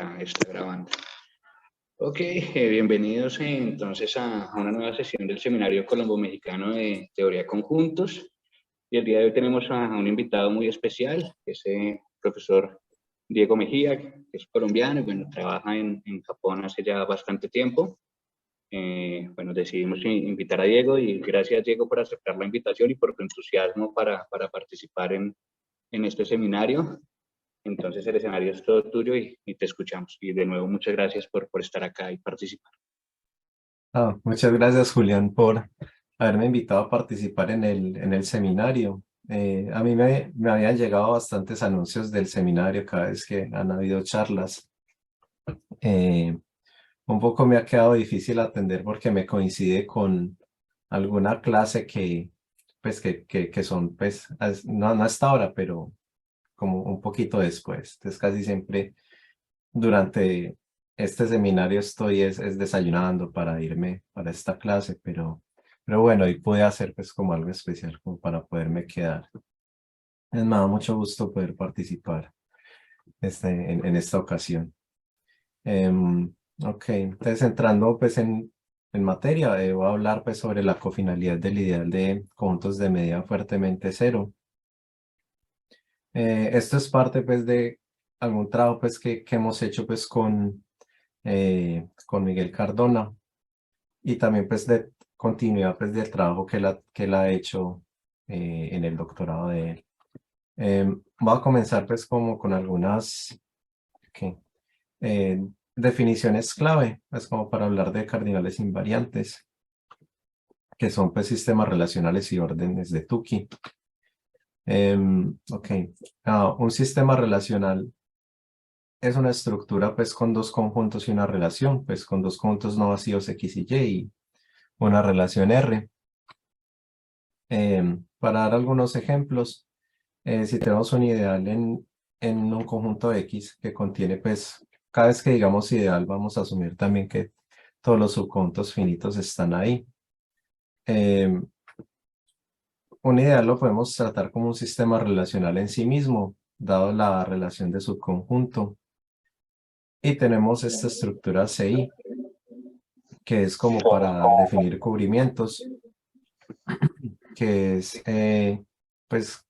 Está grabando. Ok, bienvenidos entonces a una nueva sesión del Seminario Colombo-Mexicano de Teoría de Conjuntos. Y el día de hoy tenemos a un invitado muy especial, que es el profesor Diego Mejía, que es colombiano y bueno, trabaja en Japón hace ya bastante tiempo. Bueno, decidimos invitar a Diego y gracias Diego por aceptar la invitación y por tu entusiasmo para participar en este seminario. Entonces el escenario es todo tuyo y te escuchamos. Y de nuevo, muchas gracias por estar acá y participar. Muchas gracias, Julián, por haberme invitado a participar en el seminario. A mí me habían llegado bastantes anuncios del seminario cada vez que han habido charlas. Un poco me ha quedado difícil atender porque me coincide con alguna clase que son, pues, no hasta ahora, pero como un poquito después. Entonces, casi siempre durante este seminario es desayunando para irme para esta clase, pero bueno, y pude hacer pues como algo especial como para poderme quedar. Me ha dado mucho gusto poder participar en esta ocasión. Ok, entonces entrando pues en materia, voy a hablar pues sobre la cofinalidad del ideal de conjuntos de medida fuertemente cero. Esto es parte pues de algún trabajo pues que hemos hecho pues con Miguel Cardona y también pues de continuidad pues del trabajo que él ha hecho en el doctorado de él. Voy a comenzar pues como con algunas eh, definiciones clave, pues como para hablar de cardinales invariantes, que son pues sistemas relacionales y órdenes de Tukey. Ok, un sistema relacional es una estructura pues con dos conjuntos y una relación, pues con dos conjuntos no vacíos X y Y una relación R. Para dar algunos ejemplos, si tenemos un ideal en un conjunto X que contiene, pues, cada vez que digamos ideal, vamos a asumir también que todos los subconjuntos finitos están ahí. Un ideal lo podemos tratar como un sistema relacional en sí mismo, dado la relación de subconjunto. Y tenemos esta estructura CI, que es como para definir cubrimientos, que es, pues,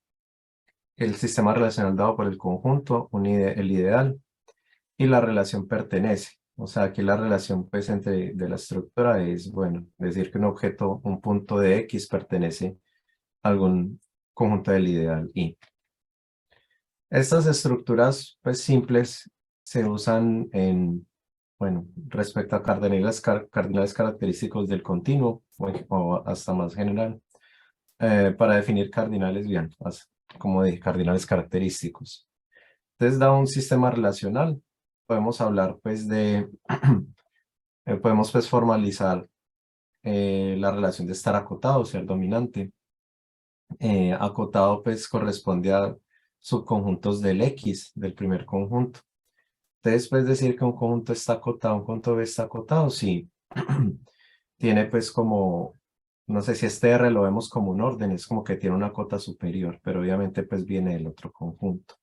el sistema relacional dado por el conjunto, el ideal, y la relación pertenece. O sea, aquí la relación pues de la estructura es, bueno, decir que un objeto, un punto de X pertenece a algún conjunto del ideal Y. Estas estructuras pues simples se usan bueno, respecto a cardinales característicos del continuo o hasta más general, para definir cardinales bien, como de cardinales característicos. Entonces, dado un sistema relacional, podemos hablar pues podemos pues formalizar la relación de estar acotado, ser dominante. Acotado pues corresponde a subconjuntos del X, del primer conjunto. Entonces, puedes decir que un conjunto está acotado, un conjunto B está acotado, sí. Tiene pues como, no sé si este R lo vemos como un orden, es como que tiene una cota superior, pero obviamente pues viene del otro conjunto.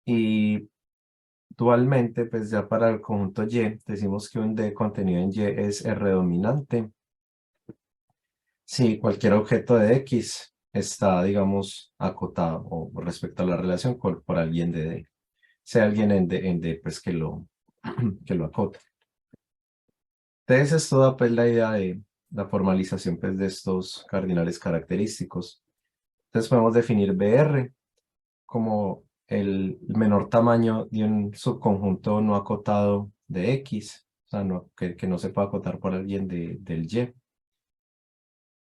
Y dualmente, pues ya para el conjunto Y, decimos que un D contenido en Y es R dominante. Si cualquier objeto de X está, digamos, acotado o respecto a la relación por alguien de D. Sea alguien en D pues que lo acote. Entonces es toda pues la idea de la formalización pues de estos cardinales característicos. Entonces podemos definir BR como el menor tamaño de un subconjunto no acotado de X, o sea, que no se pueda acotar por alguien del Y.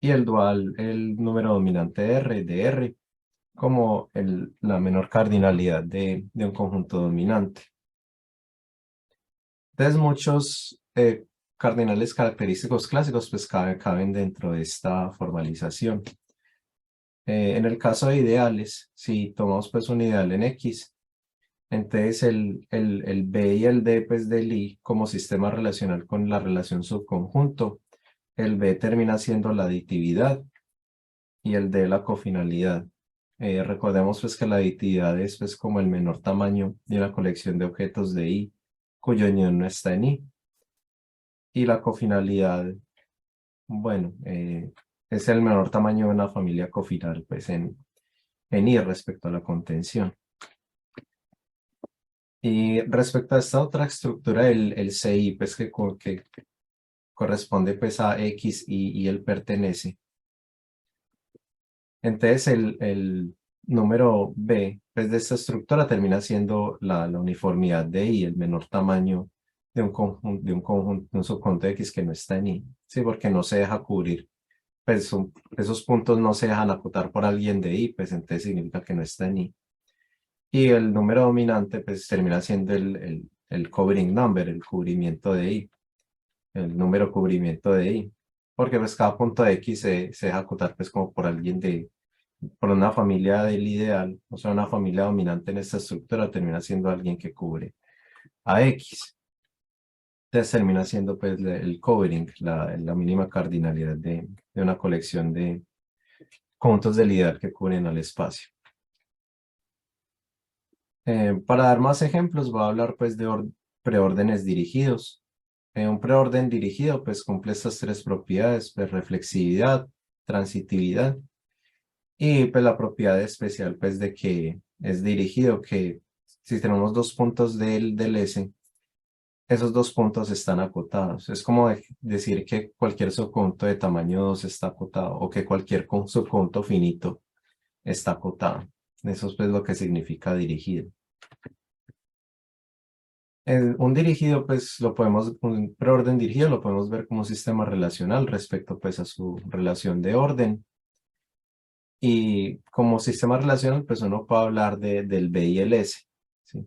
Y el dual, el número dominante R, de R, como la menor cardinalidad de un conjunto dominante. Entonces muchos cardinales característicos clásicos pues caben dentro de esta formalización. En el caso de ideales, si tomamos pues un ideal en X, entonces el B y el D pues del I como sistema relacional con la relación subconjunto, el B termina siendo la aditividad y el D la cofinalidad. Recordemos pues que la aditividad es pues como el menor tamaño de una colección de objetos de I cuyo unión no está en I. Y la cofinalidad, bueno, es el menor tamaño de una familia cofinal pues en I respecto a la contención. Y respecto a esta otra estructura, el CI, pues que corresponde pues a X y él pertenece. Entonces el número B pues de esta estructura termina siendo la uniformidad de I, el menor tamaño de un conjunto, de un subconjunto X que no está en I. Sí, porque no se deja cubrir. Pues esos puntos no se dejan acotar por alguien de I, pues entonces significa que no está en I. Y el número dominante pues termina siendo el covering number, el cubrimiento de I, el número cubrimiento de I. Porque pues cada punto de X se deja acotar pues como por alguien por una familia del ideal, o sea, una familia dominante en esta estructura termina siendo alguien que cubre a X. Entonces termina siendo pues el covering, la mínima cardinalidad de una colección de conjuntos del ideal que cubren al espacio. Para dar más ejemplos, voy a hablar pues de preórdenes dirigidos. Un preorden dirigido pues cumple estas tres propiedades, pues reflexividad, transitividad y pues la propiedad especial pues de que es dirigido, que si tenemos dos puntos del S, esos dos puntos están acotados. Es como decir que cualquier subconjunto de tamaño 2 está acotado o que cualquier subconjunto finito está acotado. Eso es pues lo que significa dirigido. Un dirigido, pues un preorden dirigido lo podemos ver como un sistema relacional respecto pues a su relación de orden. Y como sistema relacional, pues uno puede hablar del B y el S. ¿Sí?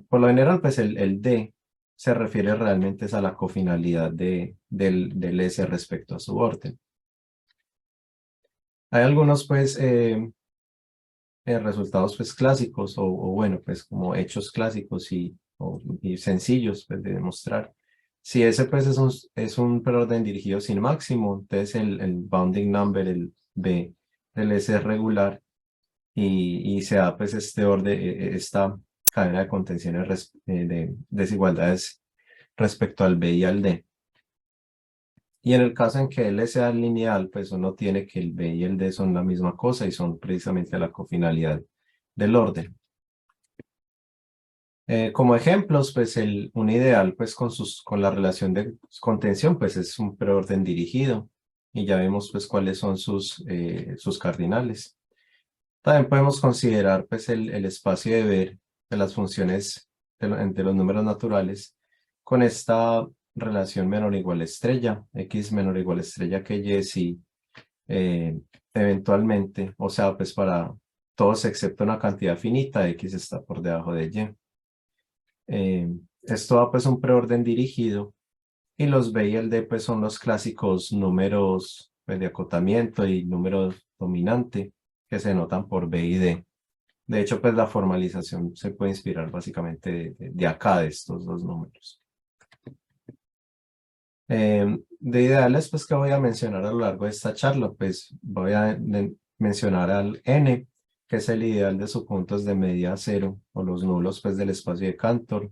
Por lo general, pues el D se refiere realmente a la cofinalidad del S respecto a su orden. Hay algunos pues resultados pues clásicos o bueno pues como hechos clásicos y sencillos pues, de demostrar. Si ese pues es un preorden dirigido sin máximo, entonces el bounding number, el B del S es regular y se da pues este orden, esta cadena de contenciones de desigualdades respecto al B y al D. Y en el caso en que L sea lineal, pues uno tiene que el B y el D son la misma cosa y son precisamente la cofinalidad del orden. Como ejemplos, pues un ideal pues con la relación de contención pues es un preorden dirigido y ya vemos pues cuáles son sus cardinales. También podemos considerar pues el espacio de ver de las funciones entre los números naturales con esta relación menor o igual a estrella, x menor o igual a estrella que y si eventualmente, o sea pues para todos excepto una cantidad finita, x está por debajo de y. Esto da pues un preorden dirigido y los B y el D pues son los clásicos números pues, de acotamiento y números dominante que se notan por B y D. De hecho pues la formalización se puede inspirar básicamente de acá de estos dos números. De ideales pues que voy a mencionar a lo largo de esta charla pues voy a mencionar al N que es el ideal de subpuntos de medida cero o los nulos pues del espacio de Cantor.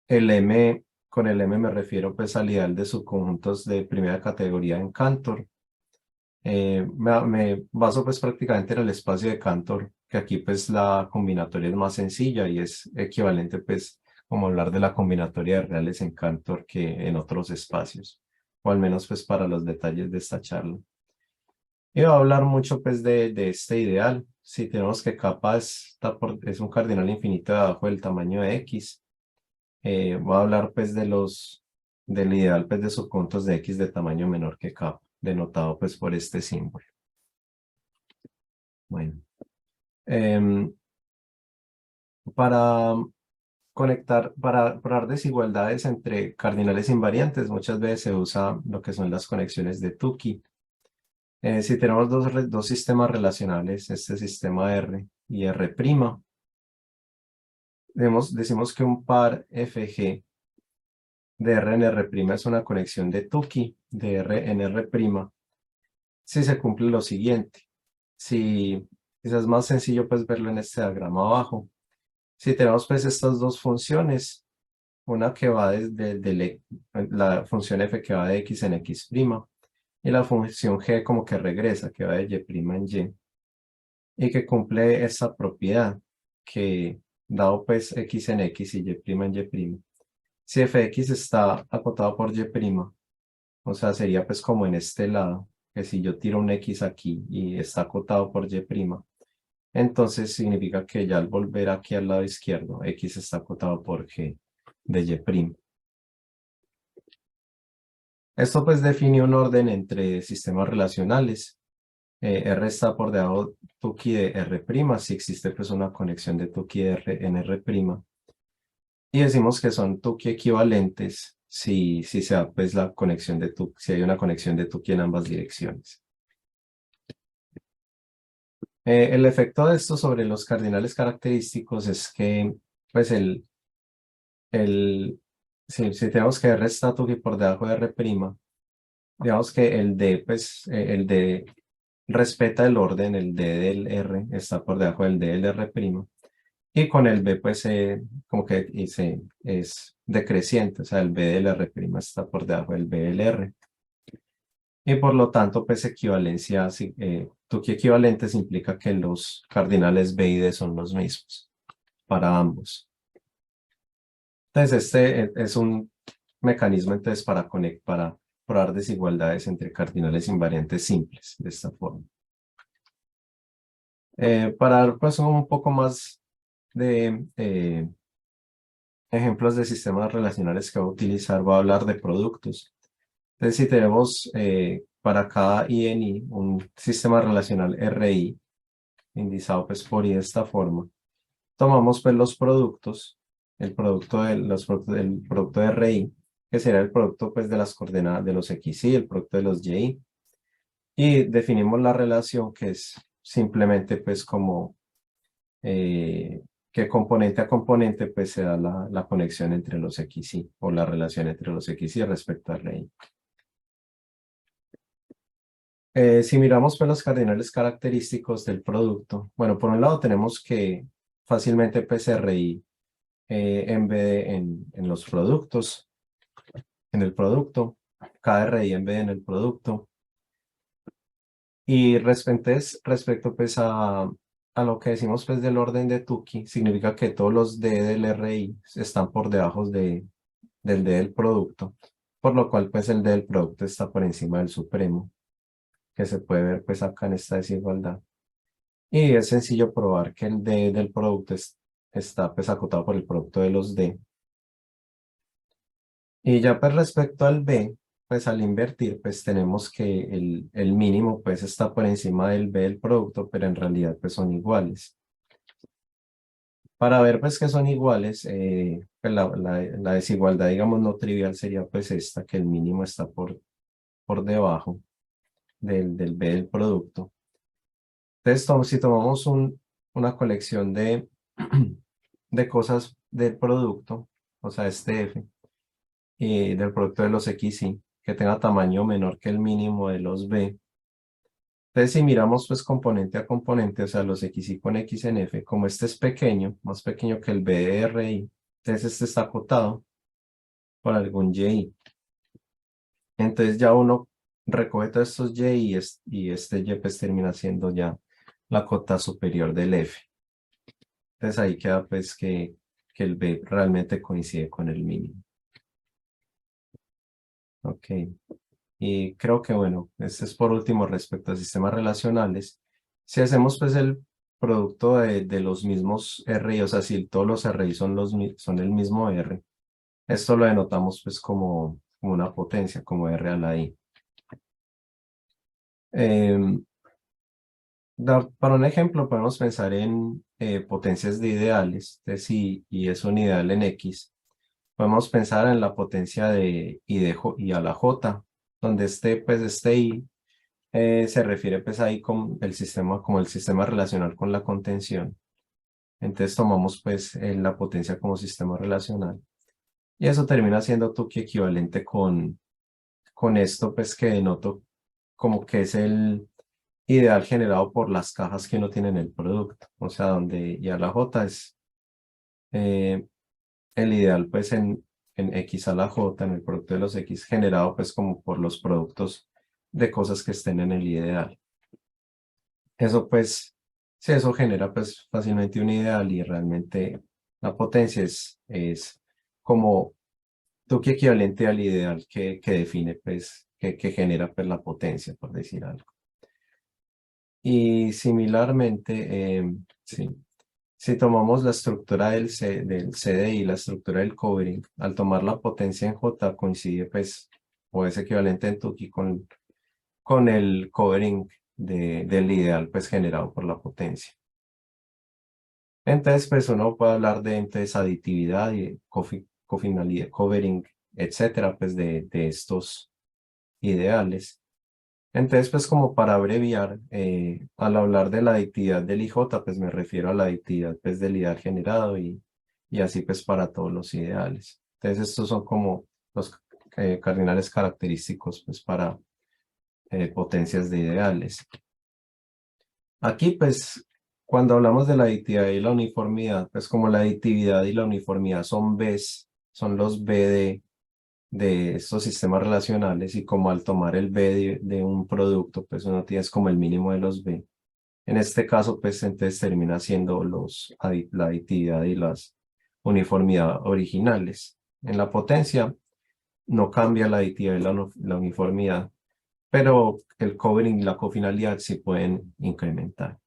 Con el M me refiero pues al ideal de subconjuntos de primera categoría en Cantor. Me baso pues prácticamente en el espacio de Cantor, que aquí pues la combinatoria es más sencilla y es equivalente pues como hablar de la combinatoria de reales en Cantor que en otros espacios, o al menos pues para los detalles de esta charla. Y voy a hablar mucho pues de este ideal. Si tenemos que kappa es un cardinal infinito debajo del tamaño de X. Voy a hablar pues del ideal pues de subconjuntos de X de tamaño menor que K, denotado pues por este símbolo. Bueno, para probar desigualdades entre cardinales invariantes, muchas veces se usa lo que son las conexiones de Tukey. Si tenemos dos sistemas relacionales, este sistema R y R', decimos que un par FG de R en R' es una conexión de Tukey de R en R', si se cumple lo siguiente. si quizás es más sencillo pues verlo en este diagrama abajo. Si tenemos pues estas dos funciones, una que va desde la función f que va de x en x', y la función g como que regresa, que va de y' en y que cumple esta propiedad, que dado pues x en x y y' en y', si fx está acotado por y', o sea, sería pues como en este lado, que si yo tiro un x aquí y está acotado por y', entonces significa que ya al volver aquí al lado izquierdo, x está acotado por g de y'. Esto pues define un orden entre sistemas relacionales. R está por debajo tuki de R', si existe pues una conexión de tuki de R en R'. Y decimos que son tuki equivalentes si se da pues la conexión de tuki, si hay una conexión de tuki en ambas direcciones. El efecto de esto sobre los cardinales característicos es que pues si tenemos que R está tuki por debajo de R', digamos que el D, pues, el D respeta el orden, el D del R está por debajo del D del R', y con el B, pues, como que es decreciente, o sea, el B del R' está por debajo del B del R. Y por lo tanto, pues, equivalencia, Tukey equivalentes implica que los cardinales B y D son los mismos para ambos. Entonces, es un mecanismo entonces para probar desigualdades entre cardinales invariantes simples, de esta forma. Para dar pues un poco más de ejemplos de sistemas relacionales que voy a utilizar, voy a hablar de productos. Entonces, si tenemos para cada I en I un sistema relacional RI, indizado pues por I de esta forma, tomamos pues los productos, el producto del producto de RI, que será el producto pues de las coordenadas de los XY, el producto de los YI, y definimos la relación que es simplemente pues como que componente a componente pues se da la conexión entre los XY o la relación entre los XY respecto al RI. Si miramos pues los cardinales característicos del producto, bueno, por un lado tenemos que fácilmente pues RI embede en los productos, en el producto, cada RI embede en el producto. Y respecto pues a lo que decimos pues del orden de Tukey, significa que todos los D del RI están por debajo del D del producto, por lo cual pues el D del producto está por encima del supremo, que se puede ver pues acá en esta desigualdad. Y es sencillo probar que el D del producto está pues acotado por el producto de los D. Y ya pues respecto al B, pues al invertir, pues tenemos que el mínimo pues está por encima del B del producto, pero en realidad pues son iguales. Para ver pues que son iguales, pues la desigualdad digamos no trivial sería pues esta, que el mínimo está por debajo del B del producto. Entonces si tomamos una colección de, de cosas del producto, o sea este F, y del producto de los XY, que tenga tamaño menor que el mínimo de los B. Entonces, si miramos pues componente a componente, o sea, los XY con X en F, como este es pequeño, más pequeño que el B de RI, entonces este está acotado por algún YI. Entonces ya uno recoge todos estos Y y este Y pues termina siendo ya la cota superior del F. Entonces ahí queda pues que el B realmente coincide con el mínimo. Ok. Y creo que, bueno, este es por último respecto a sistemas relacionales. Si hacemos pues el producto de los mismos RI, o sea, si todos los RI son el mismo R, esto lo denotamos pues como una potencia, como R a la I. Para un ejemplo, podemos pensar en potencias de ideales. Entonces, si I es un ideal en X, podemos pensar en la potencia de I a la J, donde este I se refiere pues ahí con el sistema, como el sistema relacional con la contención. Entonces tomamos pues la potencia como sistema relacional. Y eso termina siendo Tukey equivalente con esto pues que denoto como que es ideal generado por las cajas que uno tiene en el producto, o sea, donde ya la J es eh, el ideal pues en X a la J, en el producto de los X, generado pues como por los productos de cosas que estén en el ideal. Eso pues, sí, eso genera pues fácilmente un ideal y realmente la potencia es como tu que equivalente al ideal que define pues, que genera pues la potencia, por decir algo. Y similarmente, sí, si tomamos la estructura del CDI, la estructura del covering, al tomar la potencia en J coincide pues, o es equivalente en Tuki con el covering del ideal pues generado por la potencia. Entonces, pues uno puede hablar de entonces, aditividad y cofinalidad, covering, etcétera, pues de estos ideales. Entonces, pues como para abreviar, al hablar de la aditividad del IJ, pues me refiero a la aditividad pues, del ideal generado y así pues para todos los ideales. Entonces, estos son como los cardinales característicos pues para potencias de ideales. Aquí, pues, cuando hablamos de la aditividad y la uniformidad, pues como la aditividad y la uniformidad son Bs, son los B de estos sistemas relacionales y como al tomar el B de un producto, pues uno tiene es como el mínimo de los B. En este caso, pues entonces termina siendo la aditividad y las uniformidad originales. En la potencia no cambia la aditividad y la uniformidad, pero el covering y la cofinalidad sí pueden incrementar.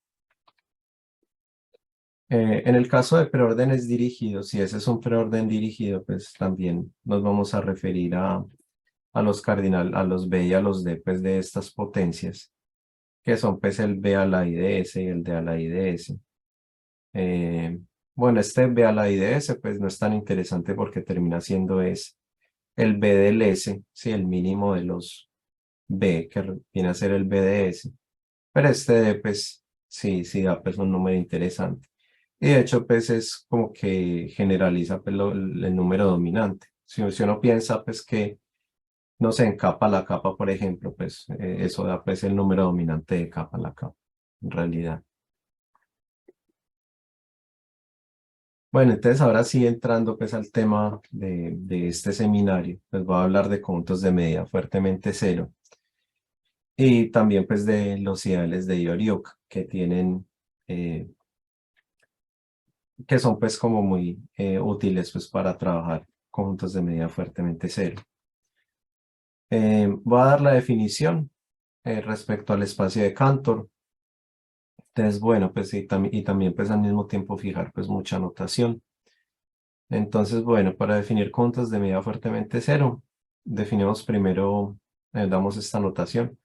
En el caso de preórdenes dirigidos, si ese es un preorden dirigido, pues también nos vamos a referir a los a los B y a los D pues, de estas potencias, que son pues el B a la IDS y el D a la IDS. Bueno, este B a la IDS pues no es tan interesante porque termina siendo es el B del S, sí, el mínimo de los B, que viene a ser el B de S. Pero este D pues sí da pues un número interesante. Y de hecho, pues es como que generaliza pues, el número dominante. Si uno piensa pues que, no sé, en capa a la capa, por ejemplo, pues eso da pues el número dominante de capa a la capa, en realidad. Bueno, entonces ahora sí entrando pues al tema de este seminario, pues voy a hablar de conjuntos de medida fuertemente cero y también pues de los ideales de Yoriyuka que tienen eh, que son pues como muy útiles pues para trabajar conjuntos de medida fuertemente cero. Voy a dar la definición respecto al espacio de Cantor. Entonces, bueno, pues y también pues al mismo tiempo fijar pues mucha notación. Entonces, bueno, para definir conjuntos de medida fuertemente cero, definimos primero, damos esta notación.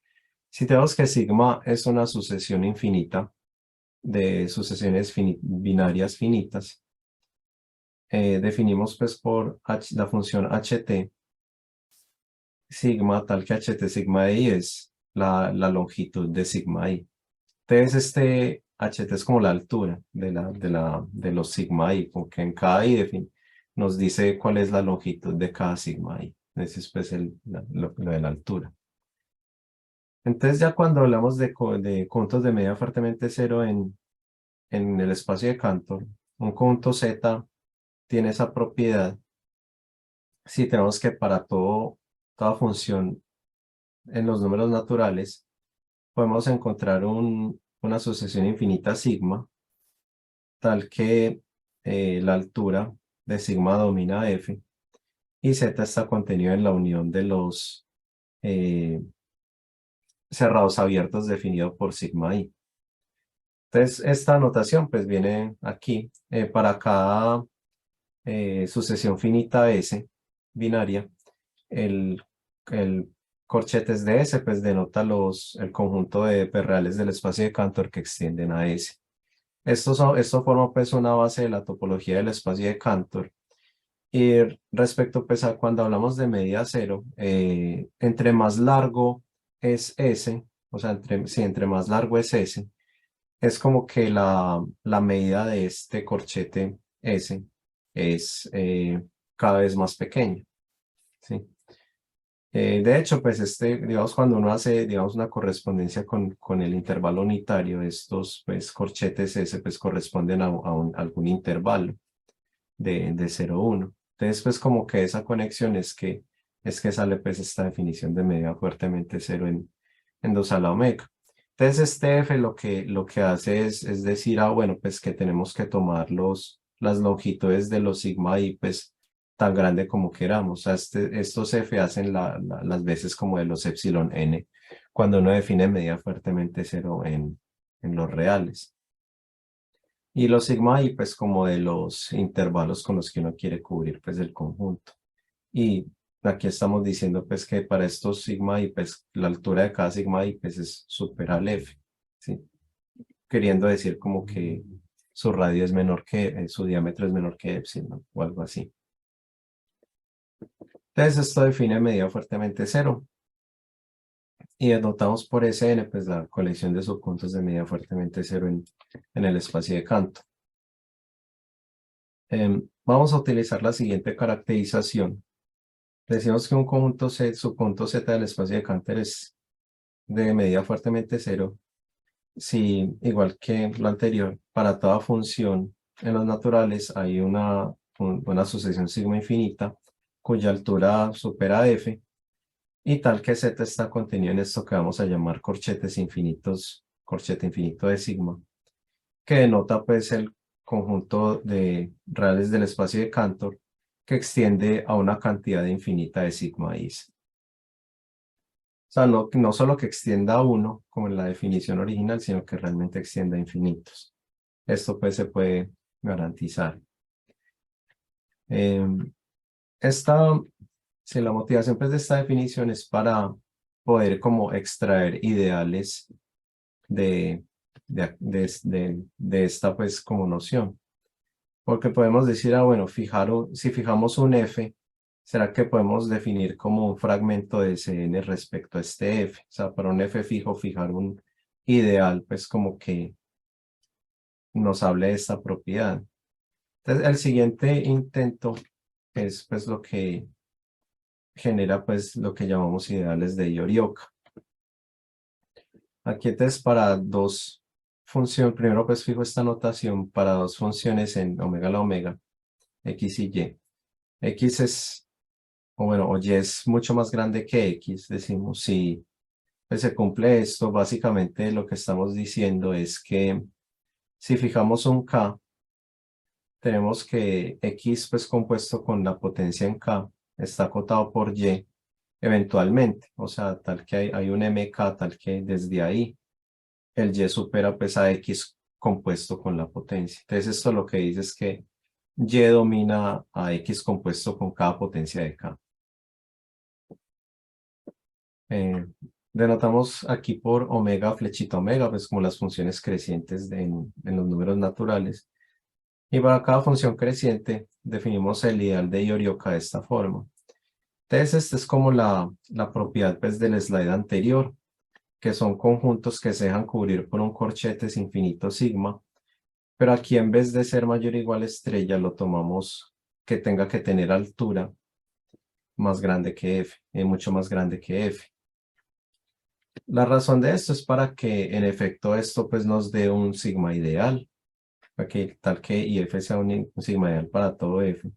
Si tenemos que sigma es una sucesión infinita de sucesiones binarias finitas, definimos pues por la función ht sigma tal que ht sigma i es la longitud de sigma i. Entonces este ht es como la altura de los sigma i, porque en cada i nos dice cuál es la longitud de cada sigma i. Ese es pues lo de la altura. Entonces ya cuando hablamos de conjuntos de medida fuertemente cero en el espacio de Cantor, un conjunto Z tiene esa propiedad si tenemos que para toda función en los números naturales, podemos encontrar una sucesión infinita sigma, tal que la altura de sigma domina f, y z está contenido en la unión de los cerrados abiertos definido por sigma i. Entonces, esta notación pues viene aquí para cada sucesión finita S binaria, el, el corchetes de S pues denota el conjunto de reales del espacio de Cantor que extienden a S. Esto forma pues una base de la topología del espacio de Cantor. Y respecto pues a cuando hablamos de medida cero, entre más largo es S, o sea, entre más largo es S, es como que la medida de este corchete S es cada vez más pequeña, ¿sí? De hecho, pues digamos, cuando uno hace, digamos, una correspondencia con el intervalo unitario, estos, pues, corchetes S, pues, corresponden a algún intervalo de 0, 1. Entonces, pues, como que esa conexión es que sale, pues, esta definición de medida fuertemente cero en 2 a la omega. Entonces, este F lo que hace es decir, bueno, pues, que tenemos que tomar las longitudes de los sigma i, pues, tan grande como queramos. O sea, estos F hacen las veces como de los epsilon n, cuando uno define medida fuertemente cero en los reales. Y los sigma i, pues, como de los intervalos con los que uno quiere cubrir, pues, el conjunto. Y aquí estamos diciendo, pues, que para estos sigma i, pues, la altura de cada sigma i, pues, es supera al f, ¿sí? Queriendo decir como que su radio es menor su diámetro es menor que epsilon, o algo así. Entonces, esto define medida fuertemente cero. Y denotamos por Sn, pues, la colección de subconjuntos de medida fuertemente cero en el espacio de Cantor. Vamos a utilizar la siguiente caracterización. Decimos que un conjunto subconjunto Z del espacio de Cantor es de medida fuertemente cero si, igual que lo anterior, para toda función en los naturales hay una sucesión sigma infinita cuya altura supera f, y tal que Z está contenido en esto que vamos a llamar corchetes infinitos, corchete infinito de sigma, que denota pues el conjunto de reales del espacio de Cantor que extiende a una cantidad infinita de sigma i's. O sea, no solo que extienda a uno, como en la definición original, sino que realmente extienda a infinitos. Esto pues se puede garantizar. Em, esta, si la motivación pues de esta definición es para poder como extraer ideales de esta pues como noción. Porque podemos decir, bueno, si fijamos un f, ¿será que podemos definir como un fragmento de Sn respecto a este f? O sea, para un f fijo, fijar un ideal, pues como que nos hable de esta propiedad. Entonces, el siguiente intento es pues lo que genera pues lo que llamamos ideales de Yorioka. Aquí entonces para dos funciones, primero pues fijo esta notación para dos funciones en omega a la omega, x y y. X es, o bueno, o y es mucho más grande que x, decimos, si pues, se cumple esto, básicamente lo que estamos diciendo es que si fijamos un k, tenemos que x pues compuesto con la potencia en k está acotado por y eventualmente, o sea, tal que hay un mk, tal que desde ahí el y supera pues a x compuesto con la potencia. Entonces esto lo que dice es que y domina a x compuesto con cada potencia de k. Eh, Denotamos aquí por omega, flechita omega, pues como las funciones crecientes en los números naturales. Y para cada función creciente definimos el ideal de Yorioka de esta forma. Entonces, esta es como la propiedad pues, del slide anterior, que son conjuntos que se dejan cubrir por un corchetes infinito sigma, pero aquí en vez de ser mayor o igual a estrella, lo tomamos que tenga que tener altura más grande que f, mucho más grande que f. La razón de esto es para que en efecto esto pues nos dé un sigma ideal, para que tal que IF sea un sigma ideal para todo f.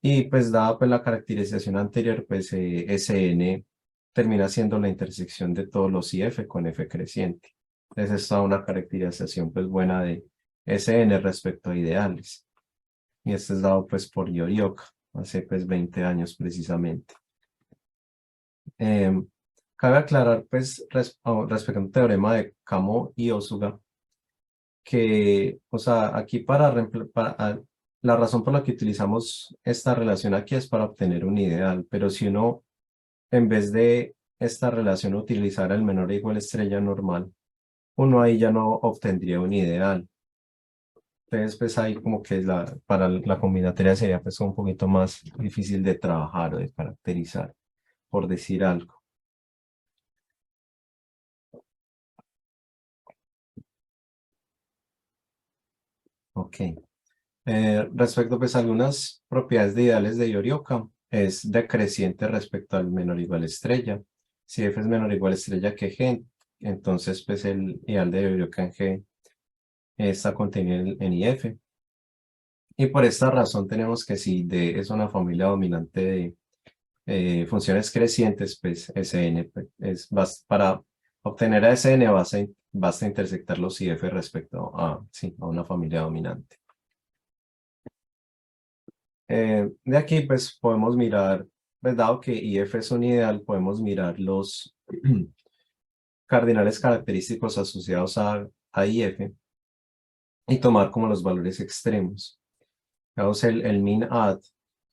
Y pues dada pues la caracterización anterior, pues Sn termina siendo la intersección de todos los IF con f creciente. Entonces esta es una caracterización pues buena de Sn respecto a ideales. Y este es dado pues por Yorioka, hace pues 20 años precisamente. Cabe aclarar, pues, respecto al teorema de Kamo y Osuga, que, o sea, aquí la razón por la que utilizamos esta relación aquí es para obtener un ideal, pero si uno, en vez de esta relación, utilizara el menor o igual estrella normal, uno ahí ya no obtendría un ideal. Entonces, pues ahí como que para la combinatoria sería pues un poquito más difícil de trabajar o de caracterizar, por decir algo. Ok. Respecto pues a algunas propiedades de ideales de Yorioka, es decreciente respecto al menor o igual estrella. Si F es menor o igual estrella que G, entonces pues el ideal de Yorioka en G está contenido en IF. Y por esta razón tenemos que si D es una familia dominante de funciones crecientes, pues Sn para obtener a Sn basta intersectar los IF respecto a, sí, a una familia dominante. De aquí pues podemos mirar, pues dado que IF es un ideal, podemos mirar los cardinales característicos asociados a IF y tomar como los valores extremos. Veamos el min add,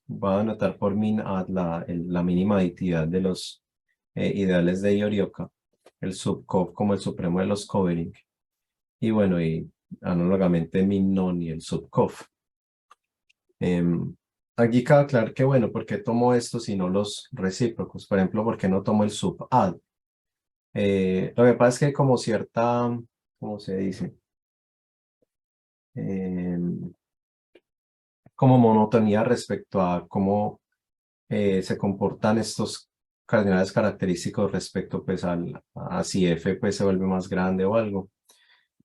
voy a anotar por min add la mínima aditividad de los ideales de Yorioka, el subcov como el supremo de los covering, y bueno, y análogamente min non y el subcov. Aquí cabe aclarar que bueno, ¿por qué tomo estos y no los recíprocos? Por ejemplo, ¿por qué no tomo el subadd? Lo que pasa es que hay como cierta, ¿cómo se dice? Como monotonía respecto a cómo se comportan estos cardinales característicos respecto pues a si F pues se vuelve más grande o algo.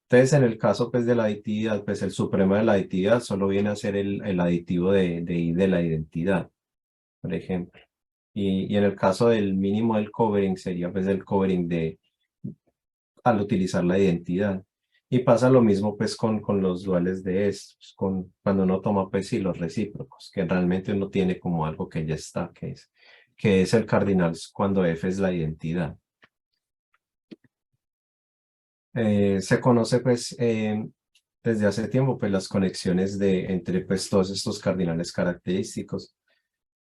Entonces en el caso pues de la aditividad, pues el supremo de la aditividad solo viene a ser el aditivo de I de la identidad, por ejemplo. Y en el caso del mínimo del covering sería pues el covering al utilizar la identidad. Y pasa lo mismo pues con los duales de estos, cuando uno toma pues sí los recíprocos, que realmente uno tiene como algo que ya está, que es el cardinal cuando F es la identidad. Se conoce pues desde hace tiempo pues las conexiones entre pues todos estos cardinales característicos.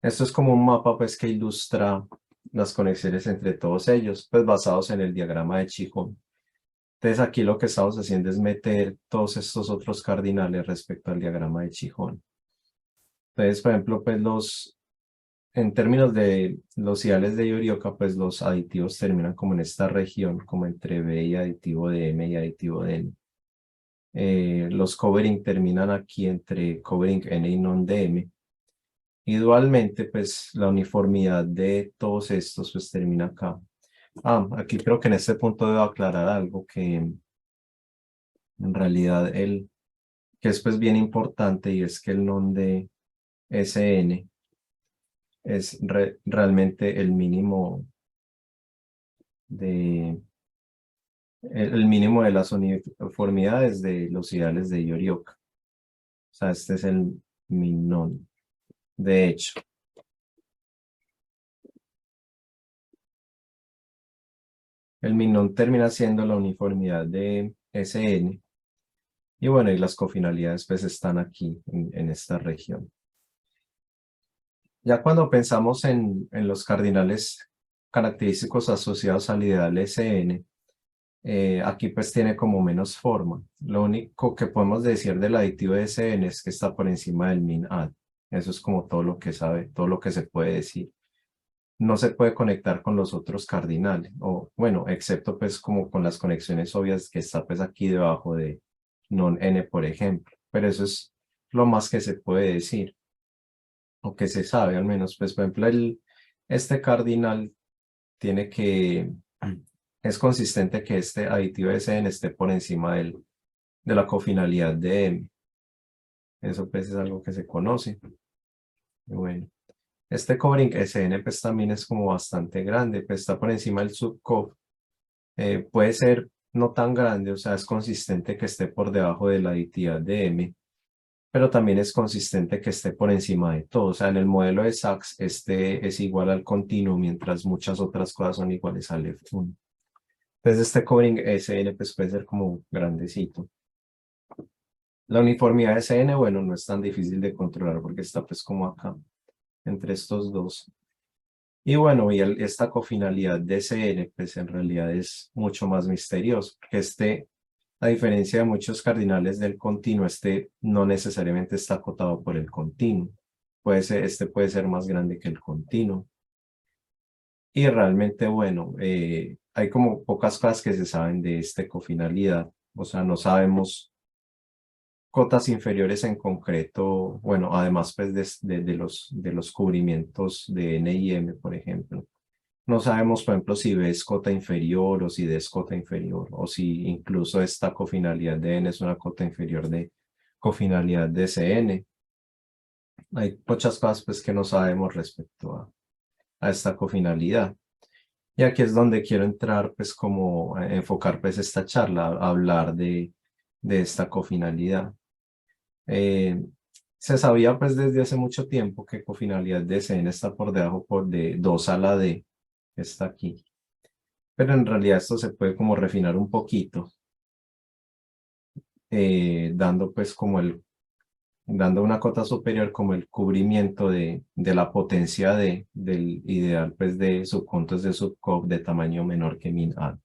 Esto es como un mapa pues que ilustra las conexiones entre todos ellos, pues basados en el diagrama de Chihon. Entonces aquí lo que estamos haciendo es meter todos estos otros cardinales respecto al diagrama de Chihon. Entonces, por ejemplo, pues en términos de los ideales de Yorioka, pues los aditivos terminan como en esta región, como entre B y aditivo de M y aditivo de N. Los covering terminan aquí entre covering N y non de M. Igualmente, pues la uniformidad de todos estos pues termina acá. Aquí creo que en este punto debo aclarar algo que en realidad que es pues bien importante y es que el non de Sn es realmente el mínimo de el mínimo de las uniformidades de los ideales de Yorioka. O sea, este es el min non. De hecho, el min non termina siendo la uniformidad de Sn. Y bueno, y las cofinalidades pues están aquí en esta región. Ya cuando pensamos en los cardinales característicos asociados al ideal Sn, aquí pues tiene como menos forma. Lo único que podemos decir del aditivo de Sn es que está por encima del min add. Eso es como todo lo que sabe, todo lo que se puede decir. No se puede conectar con los otros cardinales, o bueno, excepto pues como con las conexiones obvias que está pues aquí debajo de non n, por ejemplo. Pero eso es lo más que se puede decir, o que se sabe al menos. Pues por ejemplo, este cardinal tiene que, es consistente que este aditivo de Sn esté por encima de la cofinalidad de M. Eso pues es algo que se conoce. Y bueno, este covering Sn pues también es como bastante grande, pues está por encima del subcov. Puede ser no tan grande, o sea, es consistente que esté por debajo de la aditividad de M, pero también es consistente que esté por encima de todo. O sea, en el modelo de Sachs, este es igual al continuo, mientras muchas otras cosas son iguales al F1. Entonces, este covering SN pues, puede ser como grandecito. La uniformidad de SN, bueno, no es tan difícil de controlar porque está pues como acá, entre estos dos. Y bueno, y esta cofinalidad de SN, pues en realidad es mucho más misterioso, porque a diferencia de muchos cardinales del continuo, no necesariamente está acotado por el continuo. Este puede ser más grande que el continuo. Y realmente, bueno, hay como pocas cosas que se saben de esta cofinalidad. O sea, no sabemos cotas inferiores en concreto, bueno, además pues de los cubrimientos de N y M, por ejemplo. No sabemos, por ejemplo, si B es cota inferior o si D es cota inferior, o si incluso esta cofinalidad de N es una cota inferior de cofinalidad de Cn. Hay muchas cosas pues, que no sabemos respecto a esta cofinalidad. Y aquí es donde quiero entrar, pues, como a enfocar pues esta charla, a hablar de esta cofinalidad. Se sabía pues desde hace mucho tiempo que cofinalidad de Cn está por debajo de 2 a la D, que está aquí. Pero en realidad esto se puede como refinar un poquito, dando pues como dando una cota superior como el cubrimiento de la potencia del ideal pues de subconjuntos de subcov de tamaño menor que min A.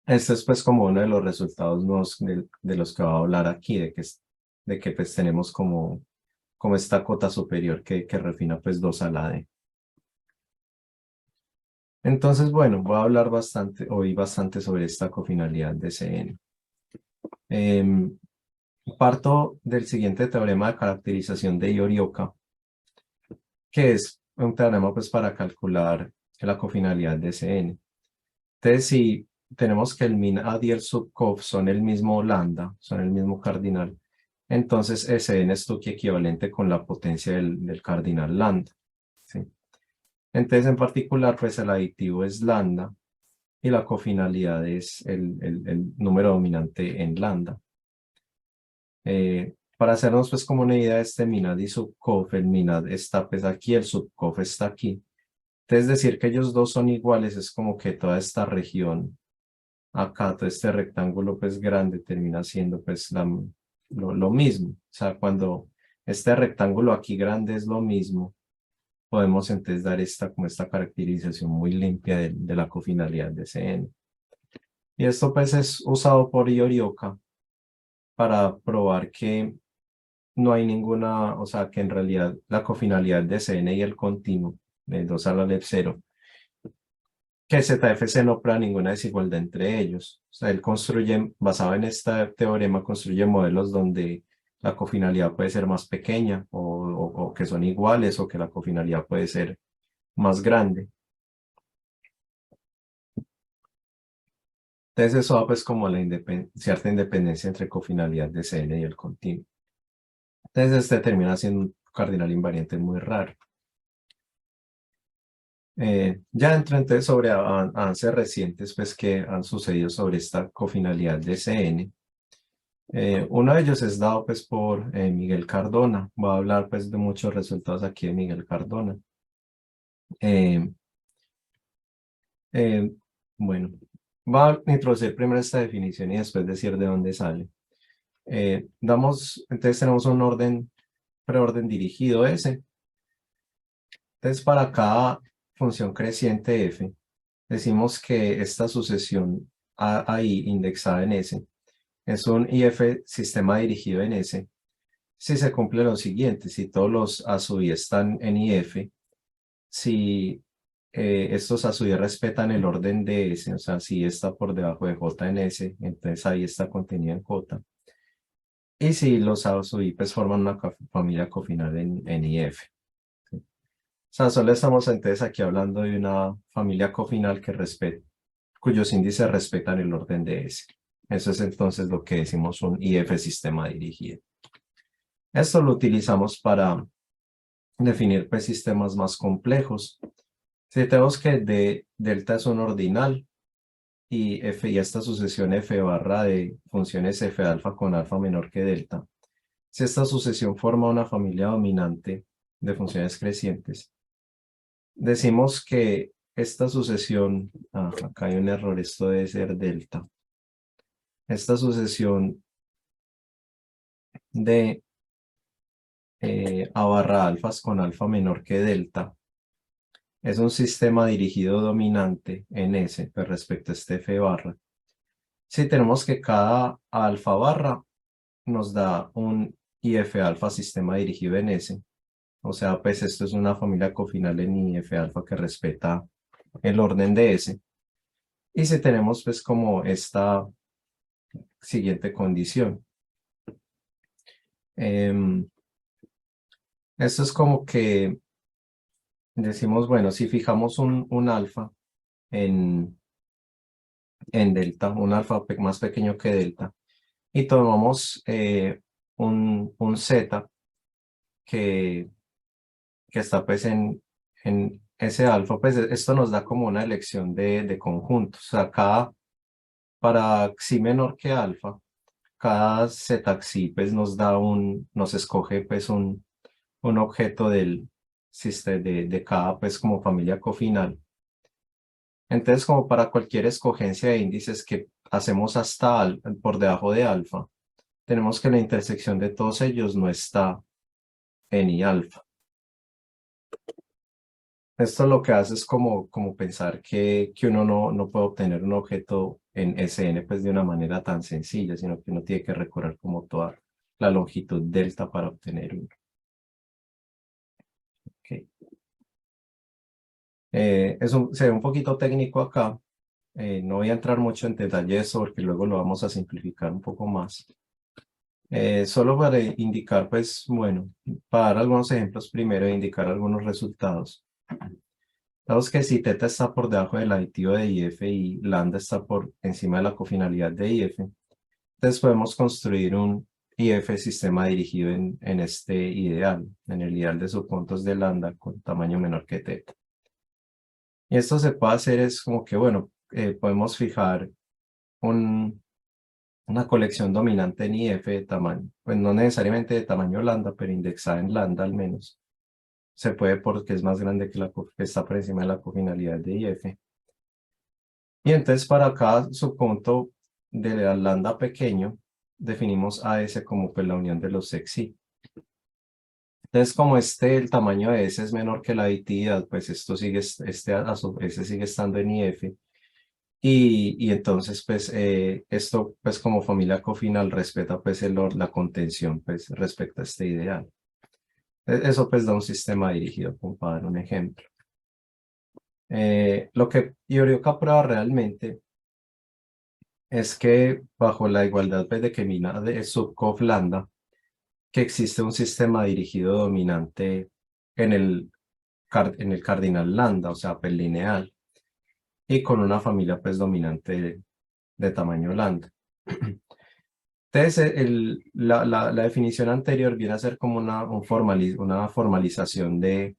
Este es pues como uno de los resultados nuevos de los que va a hablar aquí, de que pues tenemos como esta cota superior que refina pues 2 a la D. Entonces, bueno, voy a hablar hoy bastante sobre esta cofinalidad de Cn. Parto del siguiente teorema de caracterización de Yorioka, que es un teorema pues para calcular la cofinalidad de Cn. Entonces, si tenemos que el min ad y el subcov son el mismo lambda, son el mismo cardinal, entonces Cn es Tukey equivalente con la potencia del cardinal lambda, ¿sí? Entonces, en particular, pues el aditivo es lambda y la cofinalidad es el número dominante en lambda. Para hacernos pues como una idea de este minad y subcov, el minad está pues aquí, el subcov está aquí. Entonces decir que ellos dos son iguales es como que toda esta región acá, todo este rectángulo pues grande termina siendo pues lo mismo. O sea, cuando este rectángulo aquí grande es lo mismo, podemos entonces dar como esta caracterización muy limpia de la cofinalidad de Cn. Y esto pues es usado por Yorioka para probar que no hay ninguna, o sea, que en realidad la cofinalidad de Cn y el continuo de 2 a la lep 0, que ZFC no prueba ninguna desigualdad entre ellos. O sea, él construye, basado en este teorema, construye modelos donde la cofinalidad puede ser más pequeña o que son iguales o que la cofinalidad puede ser más grande. Entonces eso da pues como cierta independencia entre cofinalidad de Cn y el continuo. Entonces este termina siendo un cardinal invariante muy raro. Ya entro entonces sobre avances recientes pues, que han sucedido sobre esta cofinalidad de Cn. Uno de ellos es dado pues, por Miguel Cardona. Voy a hablar pues, de muchos resultados aquí de Miguel Cardona. Eh, eh, bueno, voy a introducir primero esta definición y después decir de dónde sale. Entonces tenemos un preorden dirigido S. Entonces para cada función creciente f, decimos que esta sucesión ahí indexada en S es un IF sistema dirigido en S si se cumple lo siguiente: si todos los a sub i están en IF, si estos a sub i respetan el orden de S, o sea, si está por debajo de J en S, entonces ahí está contenido en J. Y si los a sub i pues forman una familia cofinal en IF. ¿Sí? O sea, solo estamos entonces aquí hablando de una familia cofinal cuyos índices respetan el orden de S. Eso es entonces lo que decimos un IF sistema dirigido. Esto lo utilizamos para definir pues, sistemas más complejos. Si tenemos que delta es un ordinal y esta sucesión f barra de funciones f alfa con alfa menor que delta, si esta sucesión forma una familia dominante de funciones crecientes, decimos que esta sucesión, acá hay un error, esto debe ser delta. Esta sucesión de a barra alfas con alfa menor que delta es un sistema dirigido dominante en S pues, respecto a este F barra. Si tenemos que cada alfa barra nos da un IF alfa sistema dirigido en S, o sea, pues esto es una familia cofinal en IF alfa que respeta el orden de S. Y si tenemos pues como esta siguiente condición, Esto es como que decimos, bueno, si fijamos un alfa en delta, un alfa más pequeño que delta, y tomamos un z que, está pues en ese alfa, pues esto nos da como una elección de conjuntos. O sea, para xi menor que alfa, cada z xi pues nos escoge pues un objeto del sistema de cada pues como familia cofinal. Entonces, como para cualquier escogencia de índices que hacemos hasta por debajo de alfa, tenemos que la intersección de todos ellos no está en I alfa. Esto lo que hace es como pensar que uno no puede obtener un objeto en Sn pues de una manera tan sencilla, sino que uno tiene que recorrer como toda la longitud delta para obtener uno. Okay. Se ve un poquito técnico acá. No voy a entrar mucho en detalles porque luego lo vamos a simplificar un poco más. Solo para indicar, pues, bueno, para dar algunos ejemplos primero e indicar algunos resultados. Damos que si θ está por debajo del aditivo de IF y lambda está por encima de la cofinalidad de IF, entonces podemos construir un IF sistema dirigido en este ideal, en el ideal de subpuntos de lambda con tamaño menor que θ. Y esto se puede hacer es como que, bueno, podemos fijar una colección dominante en IF de tamaño, pues no necesariamente de tamaño lambda, pero indexada en lambda al menos. Se puede porque es más grande que está por encima de la cofinalidad de IF. Y entonces para cada subpunto de la lambda pequeño, definimos AS como pues la unión de los sexy. Entonces como el tamaño de S es menor que la aditividad, pues esto sigue, a su vez sigue estando en IF. Y entonces, pues, esto, pues, como familia cofinal respeta, pues, la contención, pues, respecto a este ideal. Eso, pues, da un sistema dirigido, como para dar un ejemplo. Lo que Yorioka prueba realmente es que bajo la igualdad, pues, de que mina de subcof lambda, que existe un sistema dirigido dominante en el, en el cardinal lambda, o sea, pues, lineal, y con una familia, pues, dominante de tamaño lambda. Entonces, la definición anterior viene a ser como una formalización de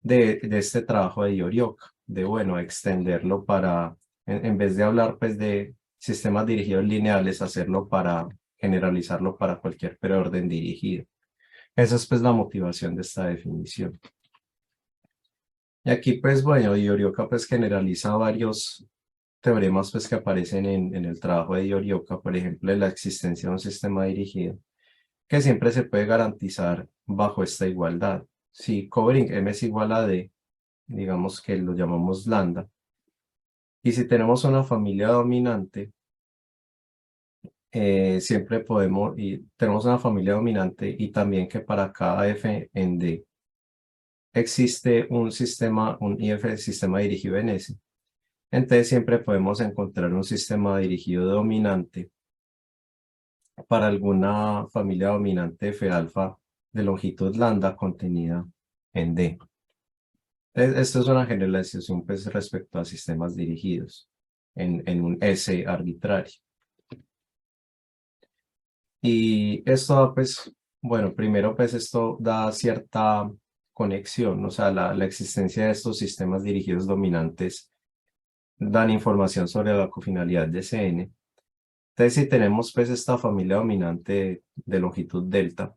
este trabajo de Yorioka, de, bueno, extenderlo para, en vez de hablar pues de sistemas dirigidos lineales, hacerlo para generalizarlo para cualquier preorden dirigido. Esa es pues la motivación de esta definición. Y aquí pues, bueno, Yorioka pues generaliza varios teoremas pues, que aparecen en el trabajo de Yorioka, por ejemplo, de la existencia de un sistema dirigido, que siempre se puede garantizar bajo esta igualdad. Si covering M es igual a D, digamos que lo llamamos lambda, y si tenemos una familia dominante, siempre tenemos una familia dominante y también que para cada F en D existe un IF sistema dirigido en S. Entonces siempre podemos encontrar un sistema dirigido dominante para alguna familia dominante F alfa de longitud lambda contenida en D. Esto es una generalización pues, respecto a sistemas dirigidos en un S arbitrario. Y esto pues, bueno, primero pues esto da cierta conexión, o sea, la existencia de estos sistemas dirigidos dominantes dan información sobre la cofinalidad de Cn. Entonces, si tenemos pues esta familia dominante de longitud delta,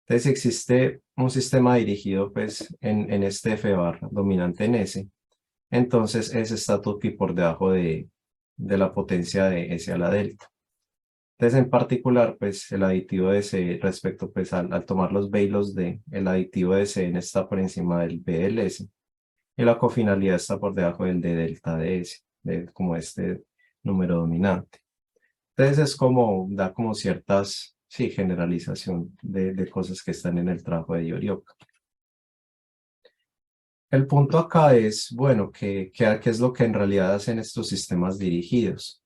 entonces si existe un sistema dirigido pues en este F bar dominante en S, entonces S está tutti por debajo de la potencia de S a la delta. Entonces en particular pues el aditivo de C respecto pues al tomar los B y los D, el aditivo de Cn está por encima del B del S y la cofinalidad está por debajo del D delta de S, como este número dominante. Entonces es como, da como ciertas, sí, generalización de cosas que están en el trabajo de Yorioka. El punto acá es, bueno, ¿qué es lo que en realidad hacen estos sistemas dirigidos?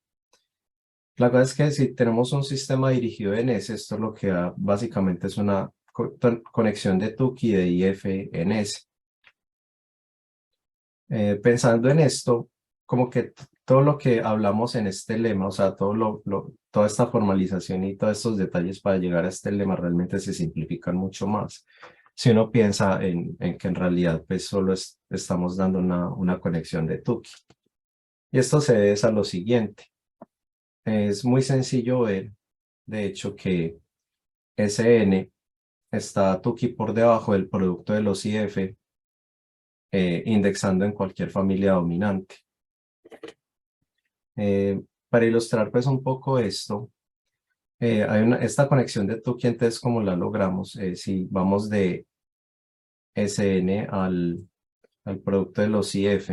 La cosa es que si tenemos un sistema dirigido en S, esto lo que da básicamente es una conexión de TUC y de IF en S. Pensando en esto, como que todo lo que hablamos en este lema, o sea, toda esta formalización y todos estos detalles para llegar a este lema realmente se simplifican mucho más. Si uno piensa en que en realidad pues solo estamos dando una conexión de Tuki. Y esto se debe a lo siguiente. Es muy sencillo ver, de hecho, que Sn está Tuki por debajo del producto de los IF, indexando en cualquier familia dominante. Para ilustrar pues un poco esto, esta conexión de Tuki, entonces, ¿cómo la logramos? Si vamos de Sn al producto de los IF,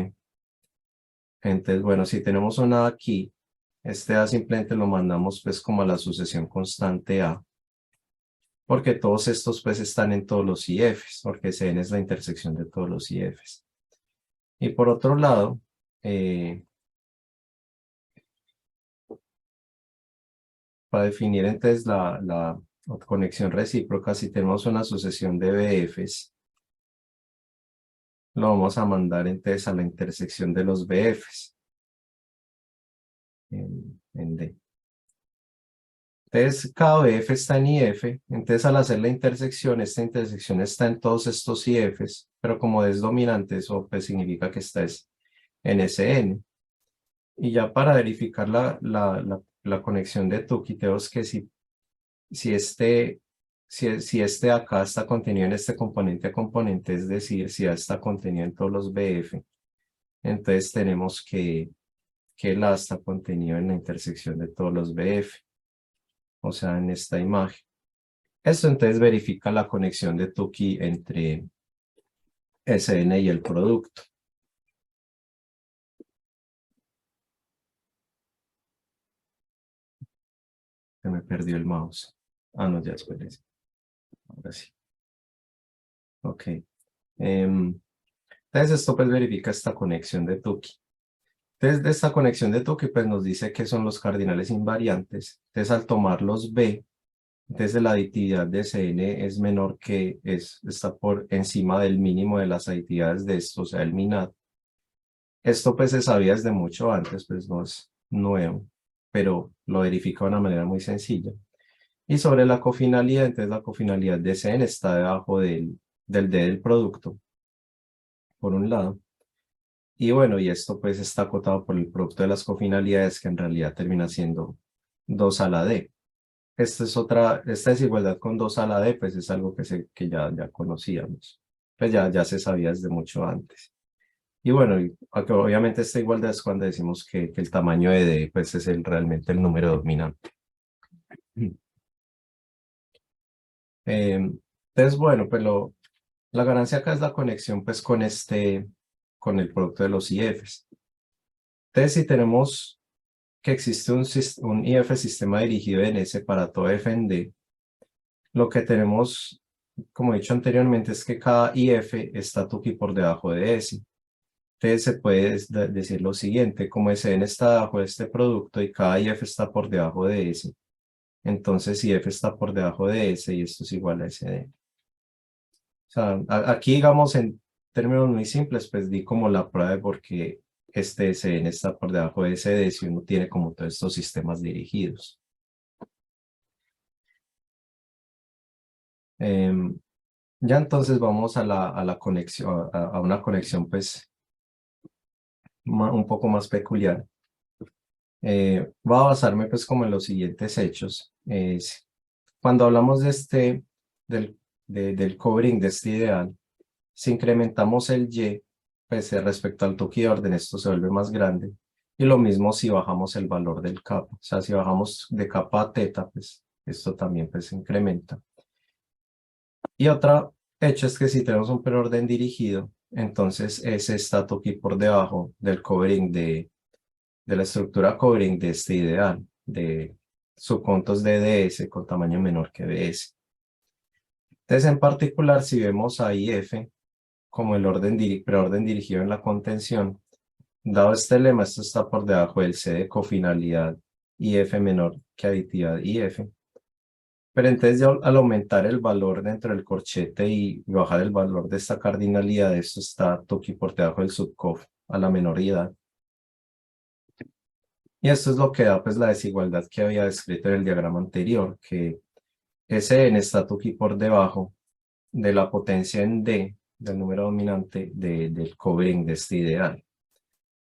entonces, bueno, si tenemos una aquí, este A simplemente lo mandamos pues como a la sucesión constante A, porque todos estos pues están en todos los IFs, porque Sn es la intersección de todos los IFs. Y por otro lado, para definir entonces la conexión recíproca, si tenemos una sucesión de BFs, lo vamos a mandar entonces a la intersección de los BFs en D. Entonces, cada BF está en IF, entonces al hacer la intersección, esta intersección está en todos estos IFs, pero como es dominante, eso pues significa que está en SN. Y ya para verificar la conexión de Tuki, tenemos que si este acá está contenido en este componente a componente, es decir, si A está contenido en todos los BF, entonces tenemos que el A está contenido en la intersección de todos los BF, o sea, en esta imagen. Esto entonces verifica la conexión de Tuki entre Sn y el producto. Se me perdió el mouse. Ah, no, ya espérese. Ahora sí. Ok. Entonces esto pues verifica esta conexión de Tuki. Entonces de esta conexión de Tuki pues nos dice que son los cardinales invariantes. Entonces al tomar los B, entonces la aditividad de Cn es menor que, está por encima del mínimo de las aditividades de esto, o sea, el MINAT. Esto pues se sabía desde mucho antes, pues no es nuevo, pero lo verifica de una manera muy sencilla. Y sobre la cofinalidad, entonces la cofinalidad de Cn está debajo del D del producto, por un lado. Y bueno, y esto pues está acotado por el producto de las cofinalidades, que en realidad termina siendo 2 a la D. Esta desigualdad con 2 a la D, pues es algo que ya conocíamos. Pues ya se sabía desde mucho antes. Y bueno, obviamente esta igualdad es cuando decimos que el tamaño de D pues es realmente el número dominante. Entonces, bueno, pues la ganancia acá es la conexión pues con el producto de los IFs. Entonces, si tenemos que existe un IF sistema dirigido en S para todo F en D, lo que tenemos, como he dicho anteriormente, es que cada IF está Tuki por debajo de S. Entonces se puede decir lo siguiente, como Sn está debajo de este producto y cada IF está por debajo de S, entonces IF está por debajo de S y esto es igual a SD. O sea, aquí digamos en términos muy simples, pues di como la prueba de por qué este Sn está por debajo de SD si uno tiene como todos estos sistemas dirigidos. Ya entonces vamos a la conexión, a una conexión pues un poco más peculiar. Voy a basarme pues como en los siguientes hechos. Cuando hablamos del covering de este ideal, si incrementamos el Y, pues respecto al toque de orden, esto se vuelve más grande. Y lo mismo si bajamos el valor del kappa. O sea, si bajamos de kappa a teta, pues esto también pues se incrementa. Y otro hecho es que si tenemos un preorden dirigido, entonces ese está aquí por debajo del covering de la estructura covering de este ideal, de subcontos de DS con tamaño menor que DS. Entonces, en particular, si vemos a IF como el preorden dirigido en la contención, dado este lema, esto está por debajo del C de cofinalidad y F menor que aditividad y F. Pero entonces ya al aumentar el valor dentro del corchete y bajar el valor de esta cardinalidad, esto está toqui por debajo del subcof a la menoridad. Y esto es lo que da pues la desigualdad que había descrito en el diagrama anterior, que Sn está toqui por debajo de la potencia en D del número dominante del covering de este ideal.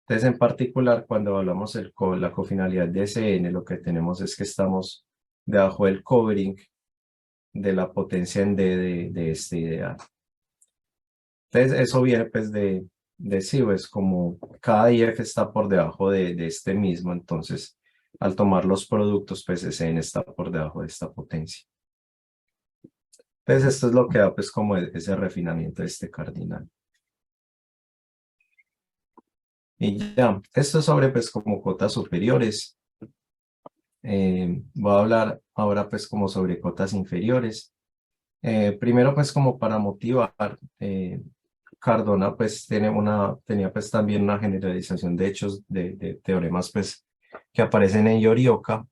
Entonces, en particular, cuando hablamos de la cofinalidad de Sn, lo que tenemos es que estamos debajo del covering de la potencia en D de este ideal. Entonces, eso viene pues de sí, pues como cada IF está por debajo de este mismo, entonces al tomar los productos, pues Sn está por debajo de esta potencia. Entonces, esto es lo que da pues como ese refinamiento de este cardinal. Y ya, esto es sobre pues como cotas superiores. Voy a hablar ahora pues como sobre cotas inferiores. Primero pues como para motivar, Cardona pues tenía pues también una generalización de hechos de teoremas pues que aparecen en Yorioka,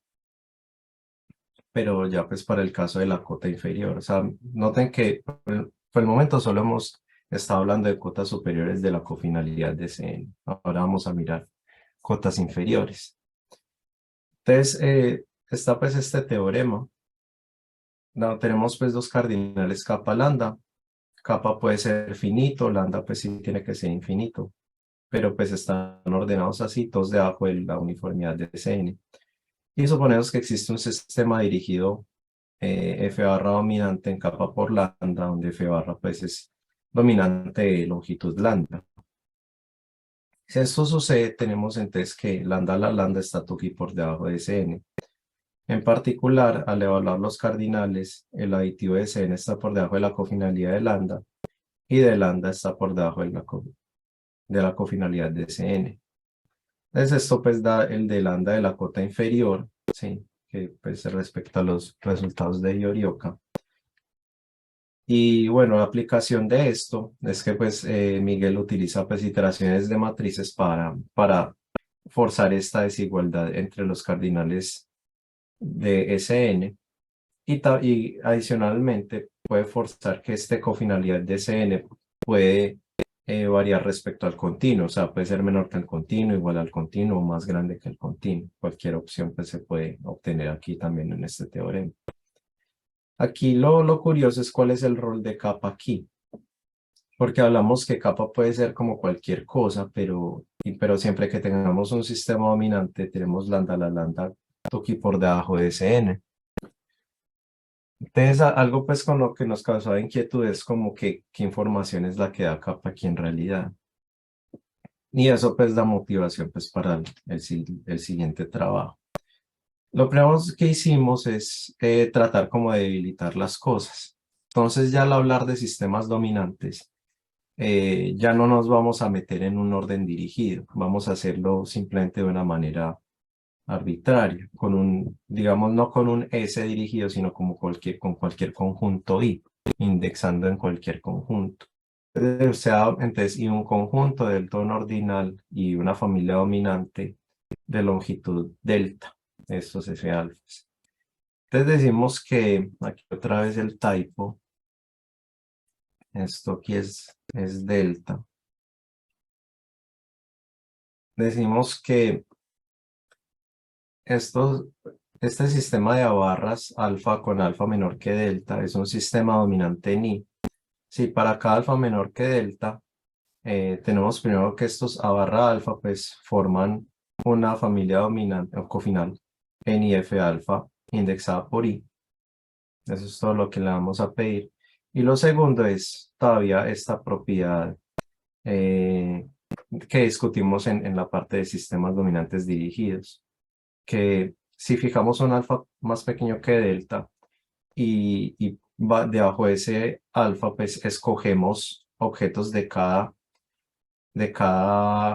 pero ya pues para el caso de la cota inferior. O sea, noten que por el momento solo hemos estado hablando de cotas superiores de la cofinalidad de Cn. Ahora vamos a mirar cotas inferiores. Entonces, está pues este teorema. No, tenemos pues dos cardinales kappa lambda. Kappa puede ser finito, lambda pues sí tiene que ser infinito, pero pues están ordenados así, todos debajo de la uniformidad de Cn. Y suponemos que existe un sistema dirigido F barra dominante en kappa por lambda, donde F barra pues es dominante de longitud lambda. Si esto sucede, tenemos entonces que lambda a la lambda está aquí por debajo de Cn. En particular, al evaluar los cardinales, el aditivo de Cn está por debajo de la cofinalidad de lambda y de lambda está por debajo de la cofinalidad de Cn. Entonces esto pues da el de lambda de la cota inferior, ¿sí? Que pues respecto a los resultados de Yorioka. Y bueno, la aplicación de esto es que pues Miguel utiliza pues iteraciones de matrices para forzar esta desigualdad entre los cardinales de Sn y adicionalmente puede forzar que este cofinalidad de Sn puede variar respecto al continuo, o sea, puede ser menor que el continuo, igual al continuo, o más grande que el continuo. Cualquier opción pues se puede obtener aquí también en este teorema. Aquí lo curioso es cuál es el rol de kappa aquí, porque hablamos que kappa puede ser como cualquier cosa, pero siempre que tengamos un sistema dominante, tenemos lambda la lambda aquí por debajo de Sn. Entonces, algo pues con lo que nos causaba inquietud es como que qué información es la que da kappa aquí en realidad. Y eso pues da motivación pues para el siguiente trabajo. Lo primero que hicimos es tratar como de debilitar las cosas. Entonces ya al hablar de sistemas dominantes, ya no nos vamos a meter en un orden dirigido. Vamos a hacerlo simplemente de una manera arbitraria, digamos, no con un S dirigido, sino como con cualquier conjunto I, indexando en cualquier conjunto. O sea, entonces, y un conjunto del tono ordinal y una familia dominante de longitud delta, estos F alfas. Entonces decimos que, aquí otra vez el typo, esto aquí es delta. Decimos que este sistema de barras alfa con alfa menor que delta es un sistema dominante en I. Si para cada alfa menor que delta, tenemos primero que estos A barra alfa pues forman una familia dominante o cofinal en IF alfa indexada por I. Eso es todo lo que le vamos a pedir. Y lo segundo es todavía esta propiedad que discutimos en la parte de sistemas dominantes dirigidos, que si fijamos un alfa más pequeño que delta y debajo de ese alfa, pues escogemos objetos de cada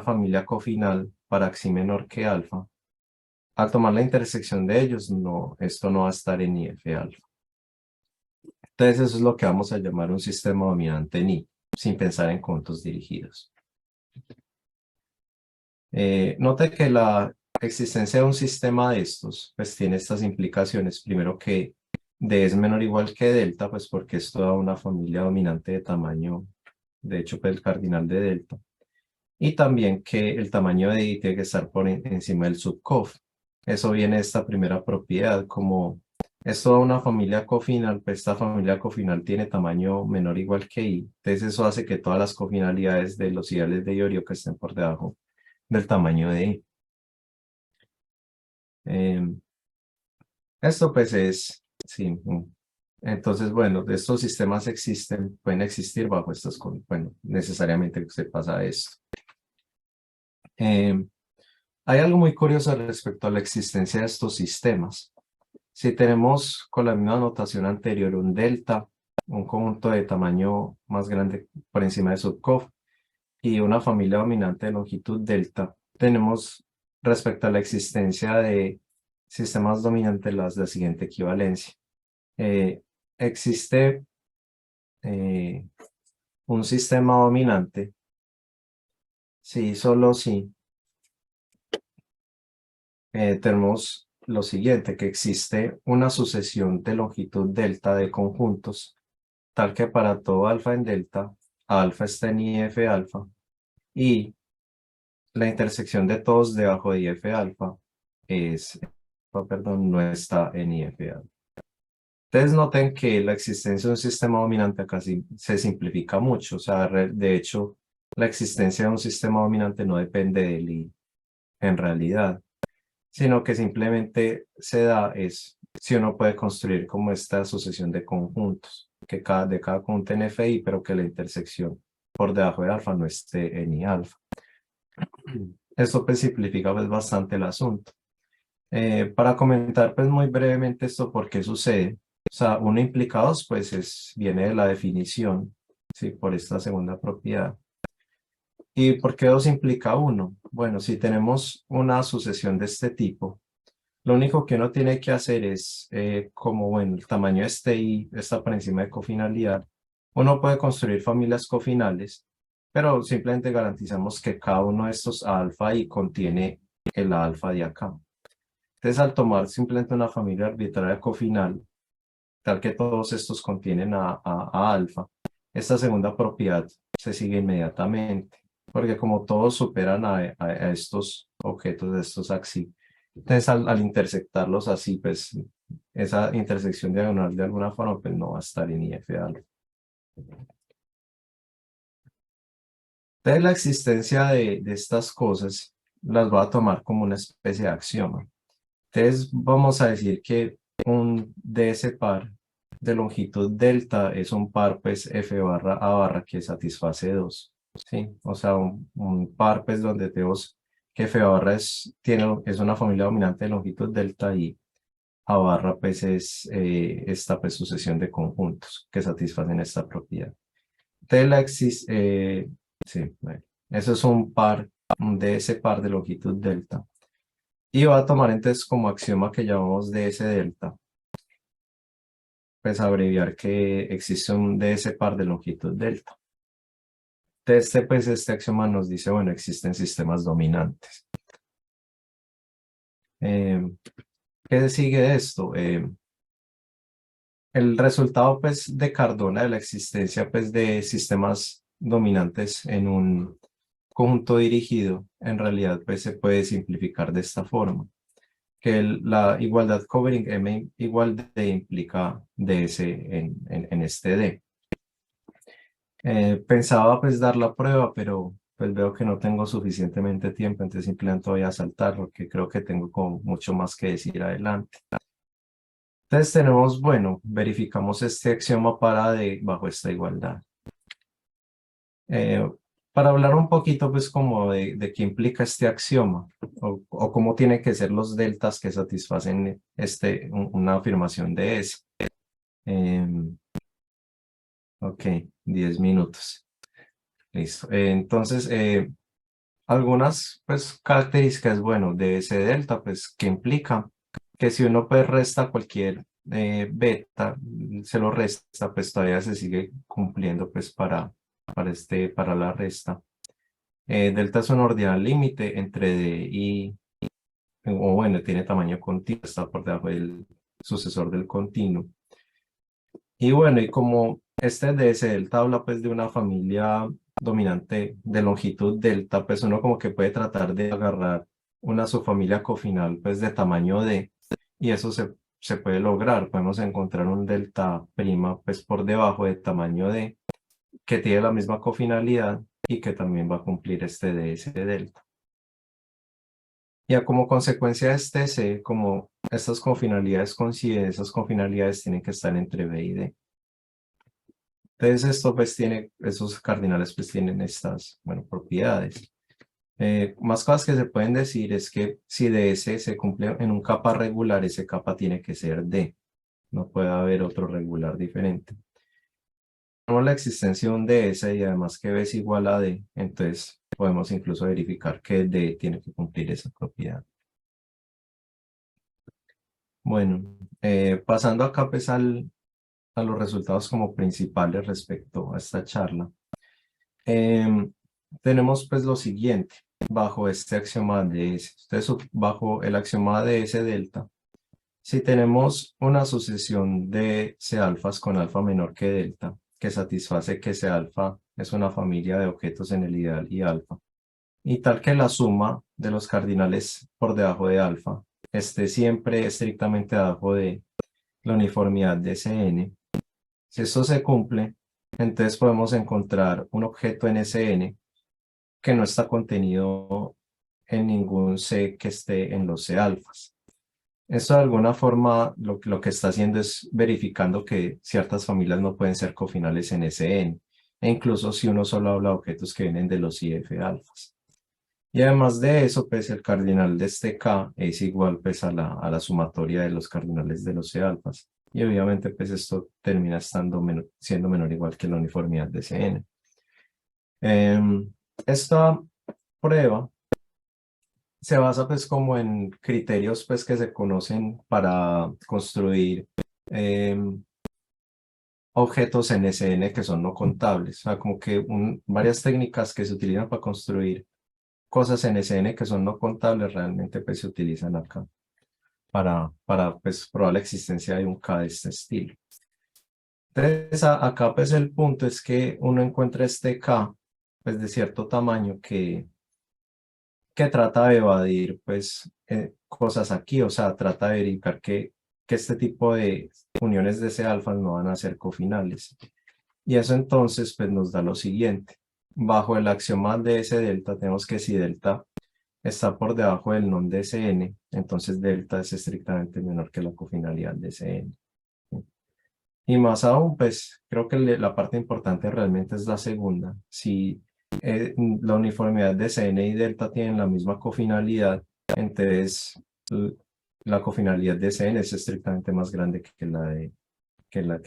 familia cofinal para xi menor que alfa. Al tomar la intersección de ellos, no, esto no va a estar en IF alfa. Entonces eso es lo que vamos a llamar un sistema dominante en I, sin pensar en conjuntos dirigidos. Note que existencia de un sistema de estos, pues tiene estas implicaciones. Primero que D es menor o igual que delta, pues porque es toda una familia dominante de tamaño, de hecho, pues el cardinal de delta. Y también que el tamaño de I tiene que estar por encima del subcof. Eso viene de esta primera propiedad, como es toda una familia cofinal, pues esta familia cofinal tiene tamaño menor o igual que I. Entonces eso hace que todas las cofinalidades de los ideales de Iorio que estén por debajo del tamaño de I. Esto pues es, sí. Entonces, bueno, estos sistemas existen, pueden existir bajo estas, bueno, necesariamente se pasa esto. Hay algo muy curioso respecto a la existencia de estos sistemas. Si tenemos con la misma notación anterior un delta, un conjunto de tamaño más grande por encima de subcof y una familia dominante de longitud delta, tenemos respecto a la existencia de sistemas dominantes la siguiente equivalencia. Existe un sistema dominante si solo si tenemos lo siguiente, que existe una sucesión de longitud delta de conjuntos, tal que para todo alfa en delta, alfa está en IF alfa, y la intersección de todos debajo de IF alfa es, perdón, no está en IF alfa. Ustedes noten que la existencia de un sistema dominante acá se simplifica mucho, o sea, de hecho, la existencia de un sistema dominante no depende del I en realidad, sino que simplemente se da es si uno puede construir como esta sucesión de conjuntos, que de cada conjunto en FI, pero que la intersección por debajo de alfa no esté en I alfa. Esto pues simplifica pues bastante el asunto. Para comentar pues muy brevemente esto, ¿por qué sucede? O sea, uno implica dos, pues viene de la definición, ¿sí? Por esta segunda propiedad. ¿Y por qué dos implica uno? Bueno, si tenemos una sucesión de este tipo, lo único que uno tiene que hacer es, como bueno, el tamaño de este I está por encima de cofinalidad, uno puede construir familias cofinales, pero simplemente garantizamos que cada uno de estos alfa I contiene el alfa de acá. Entonces, al tomar simplemente una familia arbitraria cofinal, tal que todos estos contienen a alfa, esta segunda propiedad se sigue inmediatamente, porque como todos superan a estos objetos, de estos axi, entonces al intersectarlos así, pues esa intersección diagonal de alguna forma pues no va a estar en IF alfa. Entonces la existencia de estas cosas las voy a tomar como una especie de axioma. Entonces vamos a decir que un de ese par de longitud delta es un par pues F barra A barra que satisface 2. ¿Sí? O sea, un par pues donde tenemos que F barra es una familia dominante de longitud delta y A barra pues es esta pues sucesión de conjuntos que satisfacen esta propiedad. Entonces sí, bueno, eso es un par de ese par de longitud delta. Y va a tomar entonces como axioma que llamamos ds delta. Pues abreviar que existe un ds par de longitud delta. Pues este axioma nos dice, bueno, existen sistemas dominantes. ¿Qué sigue de esto? El resultado pues de Cardona de la existencia pues de sistemas dominantes en un conjunto dirigido, en realidad pues se puede simplificar de esta forma, que la igualdad covering M igual D implica DS en este D. Pensaba pues dar la prueba, pero pues veo que no tengo suficientemente tiempo, entonces simplemente voy a saltar porque creo que tengo como mucho más que decir adelante. Entonces tenemos, bueno, verificamos este axioma para D bajo esta igualdad. Eh, para hablar un poquito pues como de qué implica este axioma o cómo tienen que ser los deltas que satisfacen una afirmación de S. Ok, 10 minutos. Listo. Entonces, algunas pues características, bueno, de ese delta, pues que implica que si uno pues resta cualquier beta, se lo resta, pues todavía se sigue cumpliendo pues para la resta. Delta es un ordinal límite entre D o bueno, tiene tamaño continuo, está por debajo del sucesor del continuo. Y bueno, y como este DS delta habla pues de una familia dominante de longitud delta, pues uno como que puede tratar de agarrar una subfamilia cofinal pues de tamaño D, y eso se puede lograr. Podemos encontrar un delta prima pues por debajo de tamaño D que tiene la misma cofinalidad y que también va a cumplir este DS delta. Y como consecuencia de este C, como estas cofinalidades coinciden, esas cofinalidades tienen que estar entre B y D. Entonces esto pues tiene, esos cardinales pues tienen estas, bueno, propiedades. Más cosas que se pueden decir es que si DS se cumple en un capa regular, ese capa tiene que ser D. No puede haber otro regular diferente. Tenemos la existencia de un DS y además que B es igual a D, entonces podemos incluso verificar que D tiene que cumplir esa propiedad. Bueno, pasando acá pues a los resultados como principales respecto a esta charla. Tenemos pues lo siguiente, bajo este axioma de S. Entonces, bajo el axioma de S delta, si tenemos una sucesión de C alfas con alfa menor que delta, que satisface que C alfa es una familia de objetos en el ideal y alfa, y tal que la suma de los cardinales por debajo de alfa esté siempre estrictamente debajo de la uniformidad de Cn. Si esto se cumple, entonces podemos encontrar un objeto en Sn que no está contenido en ningún C que esté en los C alfas. Esto de alguna forma lo que está haciendo es verificando que ciertas familias no pueden ser cofinales en Sn, e incluso si uno solo habla de objetos que vienen de los IF alfas. Y además de eso, pues el cardinal de este K es igual pues a la sumatoria de los cardinales de los C alfas. Y obviamente pues esto termina siendo menor o igual que la uniformidad de Cn. Esta prueba se basa pues como en criterios pues que se conocen para construir objetos en Sn que son no contables. O sea, como que varias técnicas que se utilizan para construir cosas en Sn que son no contables realmente pues se utilizan acá para pues probar la existencia de un K de este estilo. Entonces acá pues el punto es que uno encuentra este K pues de cierto tamaño que trata de evadir pues cosas aquí, o sea, trata de verificar que este tipo de uniones de C alfa no van a ser cofinales. Y eso entonces pues nos da lo siguiente. Bajo el axioma de S delta tenemos que si delta está por debajo del non de Cn, entonces delta es estrictamente menor que la cofinalidad de Cn. Y más aún, pues creo que la parte importante realmente es la segunda. Si la uniformidad de Cn y delta tienen la misma cofinalidad, entonces la cofinalidad de Cn es estrictamente más grande que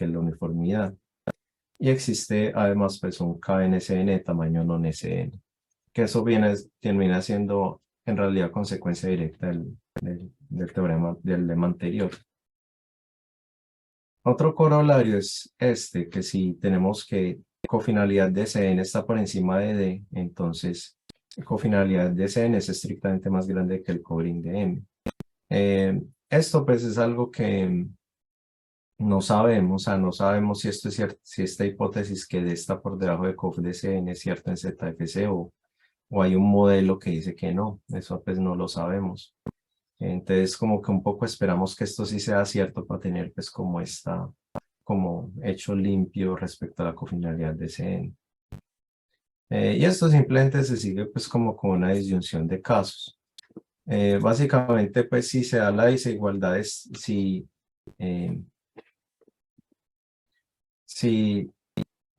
la uniformidad. Y existe además pues un KNSN tamaño non SN, que eso termina siendo en realidad consecuencia directa del teorema del lema anterior. Otro corolario es este, que si tenemos que cofinalidad de Cn está por encima de D, entonces cofinalidad de Cn es estrictamente más grande que el covering de M. Esto pues es algo que no sabemos, o sea, no sabemos si esto es cierto, si esta hipótesis que D está por debajo de cof de Cn es cierta en ZFC o hay un modelo que dice que no, eso pues no lo sabemos. Entonces como que un poco esperamos que esto sí sea cierto para tener pues como como hecho limpio respecto a la cofinalidad de Cn. Y esto simplemente se sigue pues como con una disyunción de casos. Básicamente pues si se da la desigualdad es si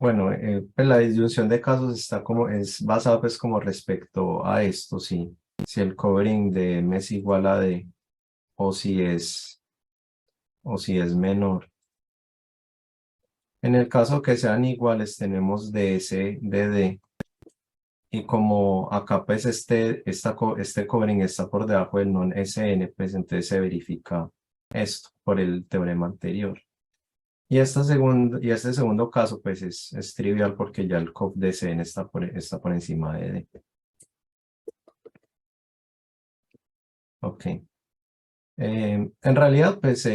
bueno, pues la disyunción de casos está es basada pues como respecto a esto, si el covering de M es igual a D o si es menor. En el caso que sean iguales tenemos ds de D y como acá pues este covering está por debajo del non Sn, pues entonces se verifica esto por el teorema anterior. Y este segundo caso pues es trivial porque ya el cov de Cn está por encima de D. Ok. En realidad, pues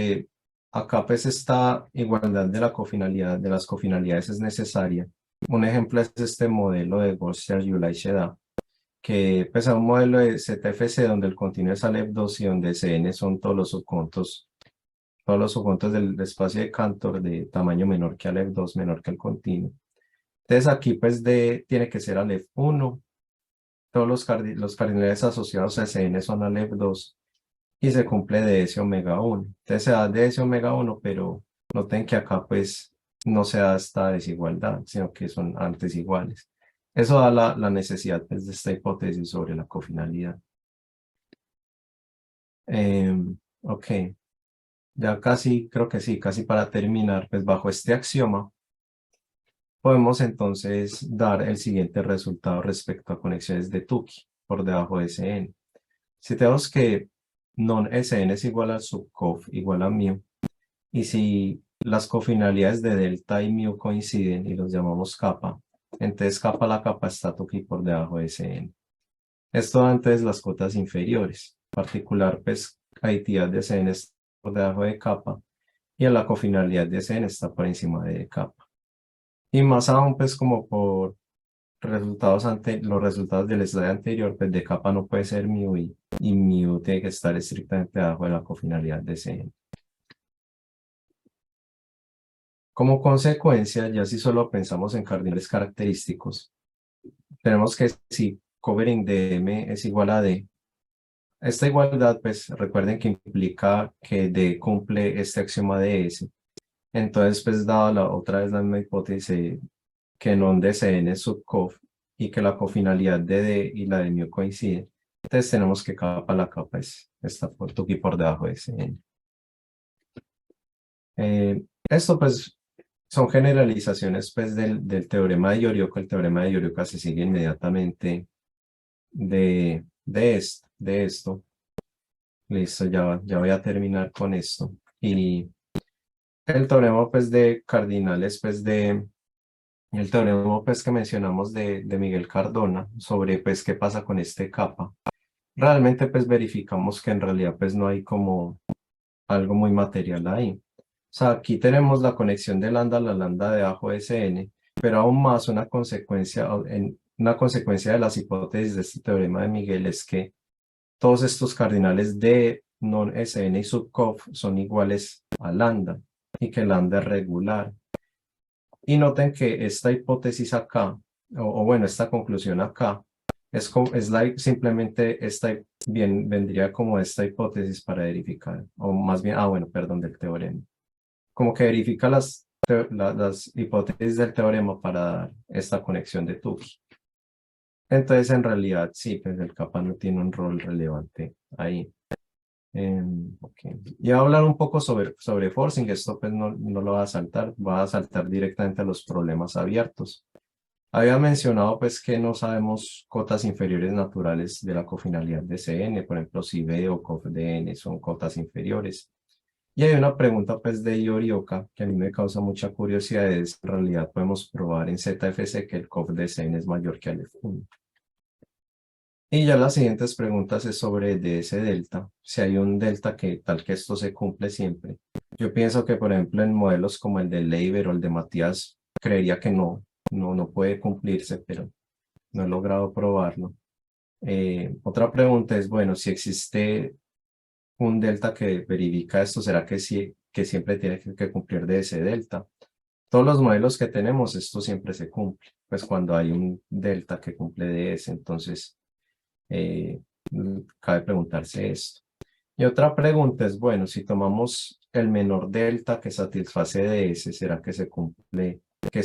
acá pues esta igualdad de la cofinalidad, de las cofinalidades es necesaria. Un ejemplo es este modelo de Gaussian-Euler-Sheda, que pues es un modelo de ZFC donde el continuo es Aleph2 y donde Cn son todos los subconjuntos del espacio de Cantor de tamaño menor que Aleph2, menor que el continuo. Entonces aquí pues tiene que ser Aleph1, todos los cardinales asociados a Cn son Aleph2 y se cumple de S omega 1. Entonces se da de S omega 1, pero noten que acá pues no se da esta desigualdad, sino que son antes iguales. Eso da la necesidad pues, de esta hipótesis sobre la cofinalidad. Ok, ya casi, creo que sí, casi para terminar, pues bajo este axioma, podemos entonces dar el siguiente resultado respecto a conexiones de Tukey por debajo de Sn. Si tenemos que non Sn es igual a subcof igual a mu, y si las cofinalidades de delta y mu coinciden y los llamamos kappa, entonces kappa la capa está Tukey por debajo de Sn. Esto antes las cotas inferiores, particular pues aditividad de Sn está por debajo de kappa y la cofinalidad de Sn está por encima de kappa. Y más aún pues como por los resultados del slide anterior, pues de kappa no puede ser mu y mu tiene que estar estrictamente debajo de la cofinalidad de Cn. Como consecuencia, ya si solo pensamos en cardinales característicos, tenemos que si covering de M es igual a D, esta igualdad pues recuerden que implica que D cumple este axioma de S. Entonces pues dada otra vez la misma hipótesis que non de Cn es subcof y que la cofinalidad de D y la de mu coinciden, entonces tenemos que la capa está por Tukey por debajo de Cn. Esto pues son generalizaciones pues del teorema de Yorioka. El teorema de Yorioka se sigue inmediatamente de esto. Listo, ya voy a terminar con esto. Y el teorema pues de cardinales pues el teorema pues que mencionamos de Miguel Cardona sobre pues qué pasa con este kappa. Realmente pues verificamos que en realidad pues no hay como algo muy material ahí. O sea, aquí tenemos la conexión de lambda a la lambda debajo de Sn, pero aún más una consecuencia de las hipótesis de este teorema de Miguel es que todos estos cardinales de non Sn y subcof son iguales a lambda y que lambda es regular. Y noten que esta hipótesis acá, o bueno, esta conclusión acá, simplemente vendría como esta hipótesis para verificar, o más bien, bueno, perdón, del teorema. Como que verifica las hipótesis del teorema para dar esta conexión de Tukey. Entonces, en realidad, sí, pues el kappa no tiene un rol relevante ahí. Okay. Y voy a hablar un poco sobre forcing. Esto pues no lo va a saltar directamente a los problemas abiertos. Había mencionado pues que no sabemos cotas inferiores naturales de la cofinalidad de Cn, por ejemplo, si B o cof de n son cotas inferiores. Y hay una pregunta pues de Yorioka que a mí me causa mucha curiosidad, es en realidad podemos probar en ZFC que el cof de Cn es mayor que Aleph1. Y ya las siguientes preguntas es sobre ds delta, si hay un delta que tal que esto se cumple siempre. Yo pienso que, por ejemplo, en modelos como el de Leiber o el de Matías, creería que no puede cumplirse, pero no he logrado probarlo. Otra pregunta es, bueno, si existe un delta que verifica esto, ¿será que sí, que siempre tiene que cumplir ds delta? Todos los modelos que tenemos, esto siempre se cumple, pues cuando hay un delta que cumple ds, entonces cabe preguntarse esto. Y otra pregunta es, bueno, si tomamos el menor delta que satisface ds, ¿será que se cumple que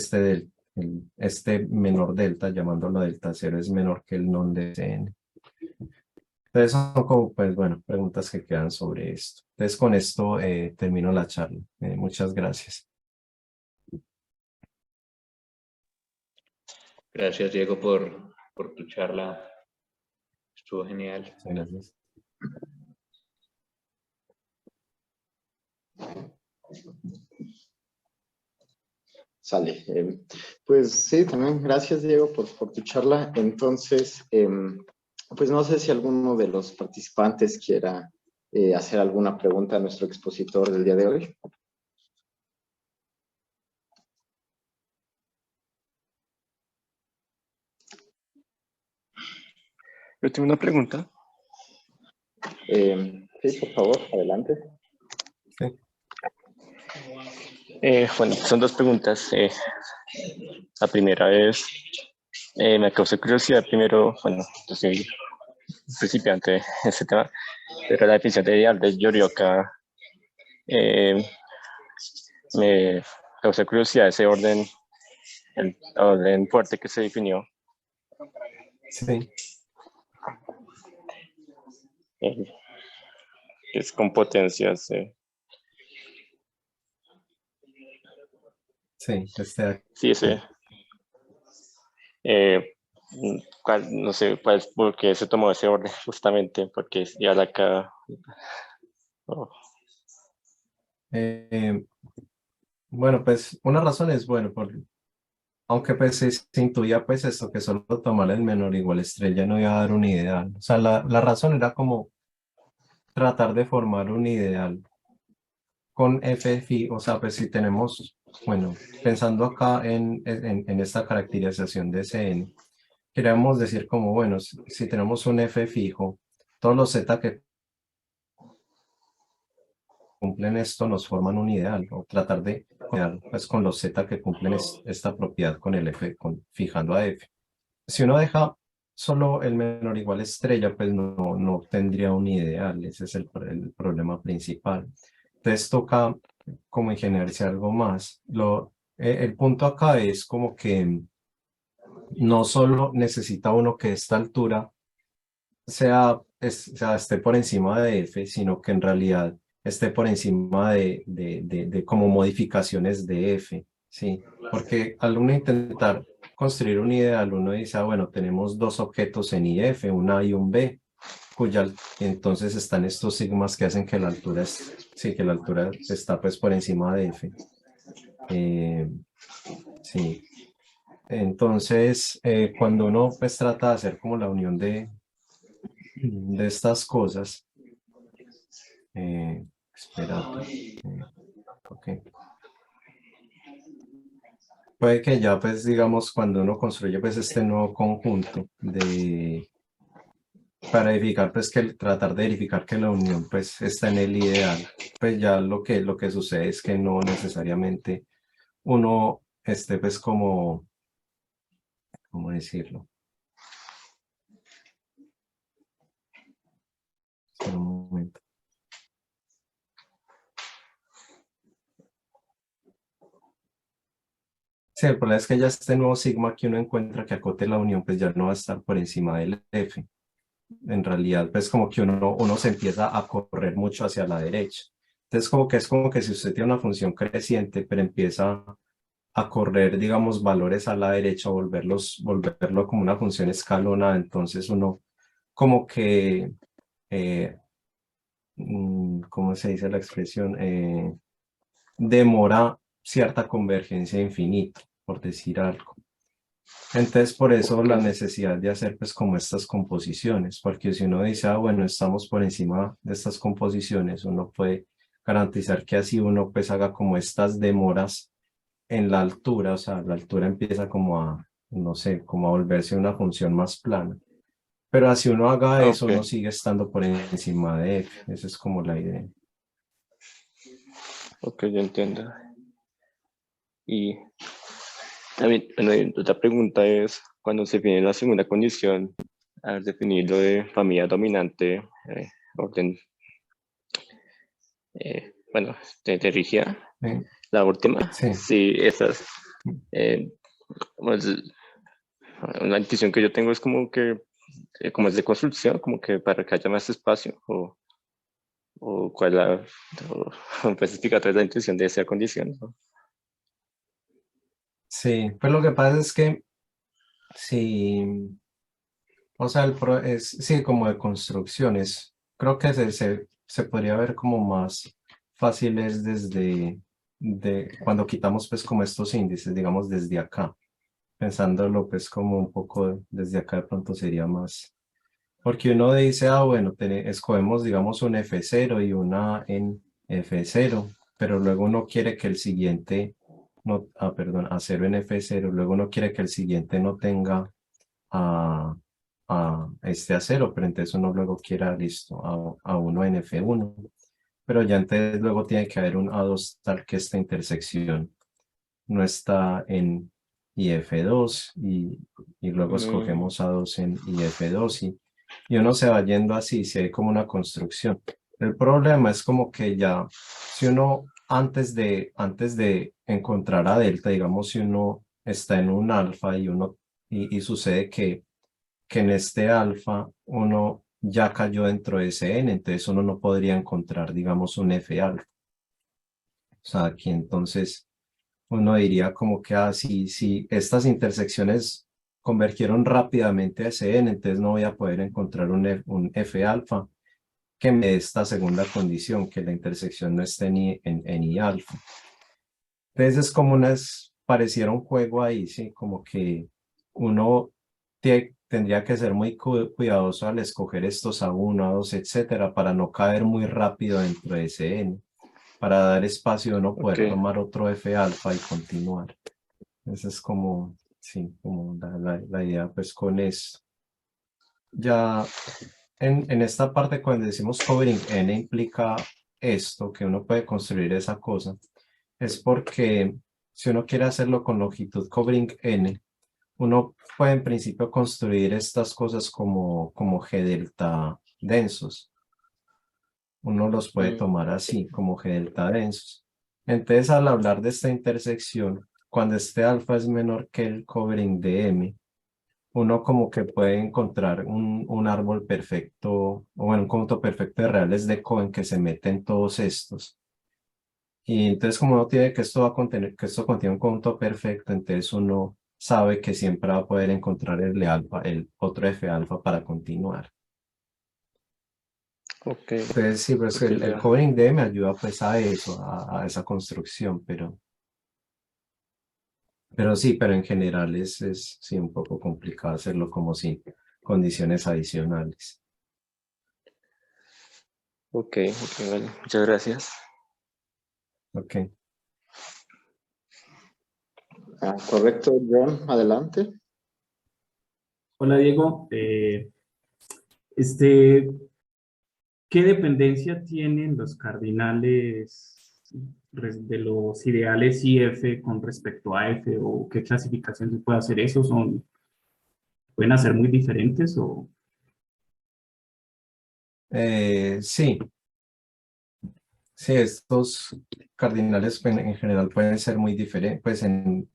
este menor delta, llamándolo delta 0, es menor que el non de Cn? Entonces son como, pues bueno, preguntas que quedan sobre esto. Entonces con esto termino la charla. Muchas gracias. Gracias, Diego, por tu charla. Estuvo genial. Muchas gracias. Sale. Pues sí, también gracias, Diego, por tu charla. Entonces, Pues no sé si alguno de los participantes quiera hacer alguna pregunta a nuestro expositor del día de hoy. Yo tengo una pregunta. Sí, por favor, adelante. Sí. Bueno, son dos preguntas. La primera es, me causa curiosidad primero, bueno, yo soy principiante en este tema, pero la definición de ideal de Yorioka me causa curiosidad ese orden, el orden fuerte que se definió. Sí. Que es con potencias. Sí, Sí, ese. No sé por qué se tomó ese orden, justamente, porque ya la acá. Oh, bueno, pues una razón es, bueno, aunque pues se intuía pues esto, que solo tomar el menor igual estrella no iba a dar un ideal. O sea, la razón era como tratar de formar un ideal con f fijo. O sea, pues si tenemos, bueno, pensando acá en esta caracterización de Cn, queríamos decir como, bueno, si tenemos un f fijo, todos los z que cumplen esto nos forman un ideal, o tratar de crear pues con los z que cumplen esta propiedad con el f, fijando a f. Si uno deja solo el menor igual estrella, pues no obtendría un ideal. Ese es el problema principal. Entonces toca como ingeniarse algo más. El punto acá es como que no solo necesita uno que esta altura esté por encima de f, sino que en realidad esté por encima de como modificaciones de f, ¿sí? Porque al uno intentar construir un ideal, uno dice, bueno, tenemos dos objetos en IF, un A y un B, entonces están estos sigmas que hacen que la altura que la altura está pues por encima de f. Sí. Entonces, cuando uno pues trata de hacer como la unión de estas cosas, espérate, ok. Puede que ya pues digamos cuando uno construye pues este nuevo conjunto para verificar pues tratar de verificar que la unión pues está en el ideal, pues ya lo que sucede es que no necesariamente uno esté pues ¿cómo decirlo? Espera un momento. Sí, el problema es que ya este nuevo sigma que uno encuentra que acote la unión, pues ya no va a estar por encima del f. En realidad, pues como que uno se empieza a correr mucho hacia la derecha. Entonces, es como que si usted tiene una función creciente, pero empieza a correr, digamos, valores a la derecha, volverlo como una función escalonada, entonces uno como que, ¿cómo se dice la expresión? Demora cierta convergencia infinita, por decir algo. Entonces, por eso la necesidad de hacer pues como estas composiciones, porque si uno dice, bueno, estamos por encima de estas composiciones, uno puede garantizar que así uno pues haga como estas demoras en la altura, o sea, la altura empieza como no sé, como a volverse una función más plana. Pero así uno haga eso, ok, uno sigue estando por encima de f, esa es como la idea. ok, yo entiendo. Y otra pregunta es, cuando se define la segunda condición, al definir lo de familia dominante, orden, bueno, de rígida, la última, Sí. sí, esas, pues, la intuición que yo tengo es como que, como es de construcción, como que para que haya más espacio, o cuál la, pues explicar la intuición de esa condición, ¿no? Sí, pues lo que pasa es que sí, o sea, sí, como de construcciones, creo que se podría ver como más fáciles cuando quitamos pues como estos índices, digamos desde acá, pensándolo pues como un poco desde acá de pronto sería más Porque uno dice, ah, bueno, escogemos, digamos, un F0 y una en F0, pero luego uno quiere que el siguiente, no, perdón, a 0 en F0, luego uno quiere que el siguiente no tenga a 0, pero entonces uno luego quiera, listo, a 1 en F1. Pero ya entonces luego tiene que haber un A2 tal que esta intersección no está en IF2 y luego Mm, escogemos A2 en IF2 y uno se va yendo así, si hay como una construcción. El problema es como que ya, si uno antes de encontrar a delta, digamos, si uno está en un alfa y sucede que en este alfa uno ya cayó dentro de ese n, entonces uno no podría encontrar, digamos, un F alfa. O sea, aquí entonces uno diría como que si estas intersecciones convergieron rápidamente a ese n, entonces no voy a poder encontrar un F alfa que me dé esta segunda condición, que la intersección no esté en I alfa. Entonces es como pareciera un juego ahí, ¿sí? Como que uno tendría que ser muy cuidadoso al escoger estos A1, A2, etcétera, para no caer muy rápido dentro de ese N, para dar espacio a uno ok, poder tomar otro F alfa y continuar. Esa es como, sí, como la idea pues con esto. Ya en esta parte cuando decimos covering N implica esto, que uno puede construir esa cosa, es porque si uno quiere hacerlo con longitud covering N, uno puede en principio construir estas cosas como G delta densos. Uno los puede mm, tomar así, como G delta densos. Entonces, al hablar de esta intersección, cuando este alfa es menor que el covering de M, uno como que puede encontrar un árbol perfecto, o bueno, un conjunto perfecto de reales de Cohen que se mete en todos estos. Y entonces como uno tiene que esto va a contener, que esto contiene un conjunto perfecto, entonces uno sabe que siempre va a poder encontrar el otro F alfa para continuar. ok, Entonces sí, pues ok, el ya. covering D me ayuda pues a eso, a esa construcción, pero sí, pero en general es sí un poco complicado hacerlo como sin condiciones adicionales. Ok, ok, vale, muchas gracias. Ok. Correcto, John, adelante. Hola Diego, este, ¿qué dependencia tienen los cardinales de los ideales IF con respecto a F o qué clasificación se puede hacer eso? ¿Pueden hacer muy diferentes o? Sí, sí, estos cardinales pues, en general pueden ser muy diferentes, pues en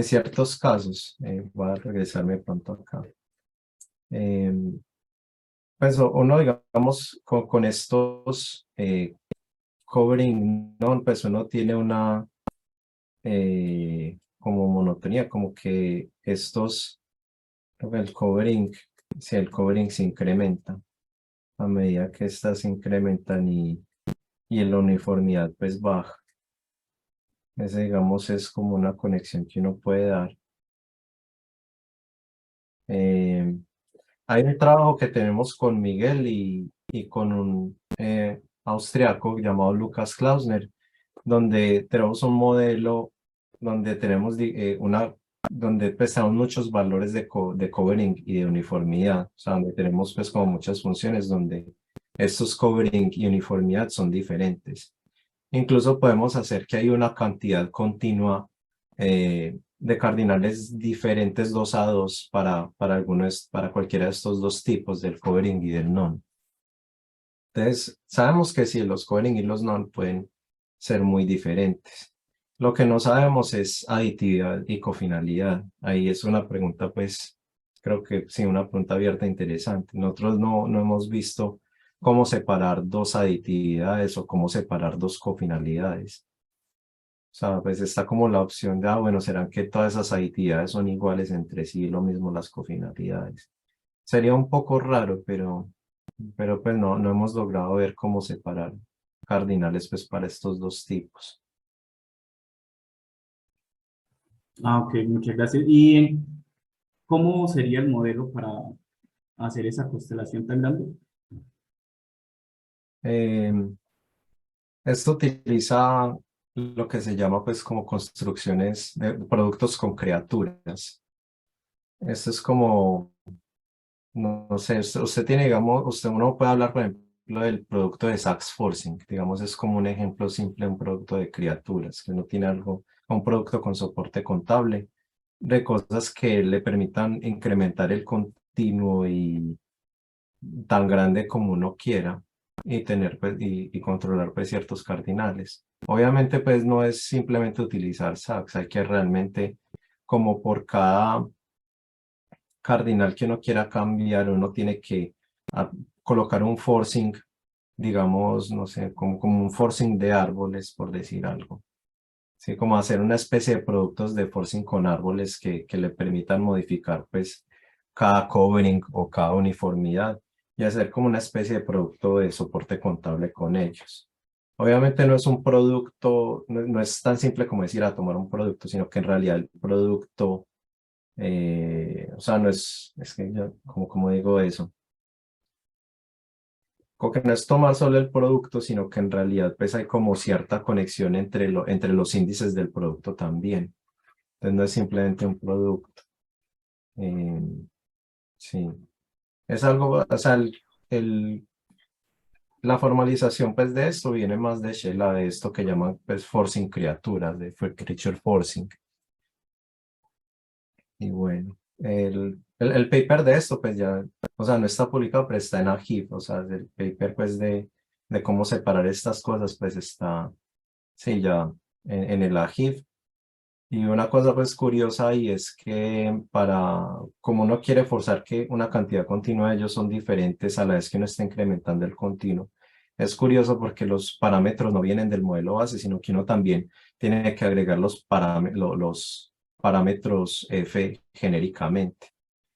ciertos casos, voy a regresarme pronto acá. Pues uno, digamos, con estos covering, ¿no? Pues uno tiene una como monotonía, como que el covering, si el covering se incrementa a medida que estas se incrementan y la uniformidad pues baja. Ese, digamos, es como una conexión que uno puede dar. Eh, Hay un trabajo que tenemos con Miguel y con un austriaco llamado Lukas Klausner, donde tenemos un modelo donde tenemos donde pues tenemos muchos valores de covering y de uniformidad, o sea, donde tenemos pues como muchas funciones donde estos covering y uniformidad son diferentes. Incluso podemos hacer que hay una cantidad continua de cardinales diferentes 2 a 2 para cualquiera de estos dos tipos del covering y del non. Entonces, sabemos que sí, los covering y los non pueden ser muy diferentes. Lo que no sabemos es aditividad y cofinalidad. Ahí es una pregunta, pues, creo que sí, una pregunta abierta interesante. Nosotros no hemos visto cómo separar dos aditividades o cómo separar dos cofinalidades. O sea, pues está como la opción de, bueno, ¿serán que todas esas aditividades son iguales entre sí y lo mismo las cofinalidades? Sería un poco raro, pero pues no hemos logrado ver cómo separar cardinales pues para estos dos tipos. Ah, ok, muchas gracias. ¿Y cómo sería el modelo hacer esa constelación tan grande? Esto utiliza lo que se llama pues como construcciones de productos con criaturas. Esto es como, no sé, usted tiene, digamos, uno puede hablar, por ejemplo, del producto de Sachs Forcing, digamos, es como un ejemplo simple de un producto de criaturas, que uno tiene algo, un producto con soporte contable, de cosas que le permitan incrementar el continuo y tan grande como uno quiera y tener pues, y controlar pues ciertos cardinales. Obviamente pues no es simplemente utilizar Sachs, hay que realmente como por cada cardinal que uno quiera cambiar, uno tiene que colocar un forcing, digamos, no sé, como un forcing de árboles, por decir algo. Sí, como hacer una especie de productos de forcing con árboles que le permitan modificar pues cada covering o cada uniformidad y hacer como una especie de producto de soporte contable con ellos. Obviamente no es un producto, no es tan simple como decir a tomar un producto, sino que en realidad el producto, o sea, no es que yo, como digo eso, como que no es tomar solo el producto, sino que en realidad pues hay como cierta conexión entre los índices del producto también. Entonces no es simplemente un producto. Eh, sí. Es algo, o sea, la formalización pues de esto viene más de Shela, de esto que llaman pues forcing criaturas, de creature forcing. Y bueno, el paper de esto pues ya, o sea, no está publicado, pero está en Archive, o sea, el paper pues de cómo separar estas cosas pues está, sí, ya en el Archive. Y una cosa pues curiosa y es que como uno quiere forzar que una cantidad continua de ellos son diferentes a la vez que uno está incrementando el continuo. Es curioso porque los parámetros no vienen del modelo base, sino que uno también tiene que agregar los parámetros F genéricamente.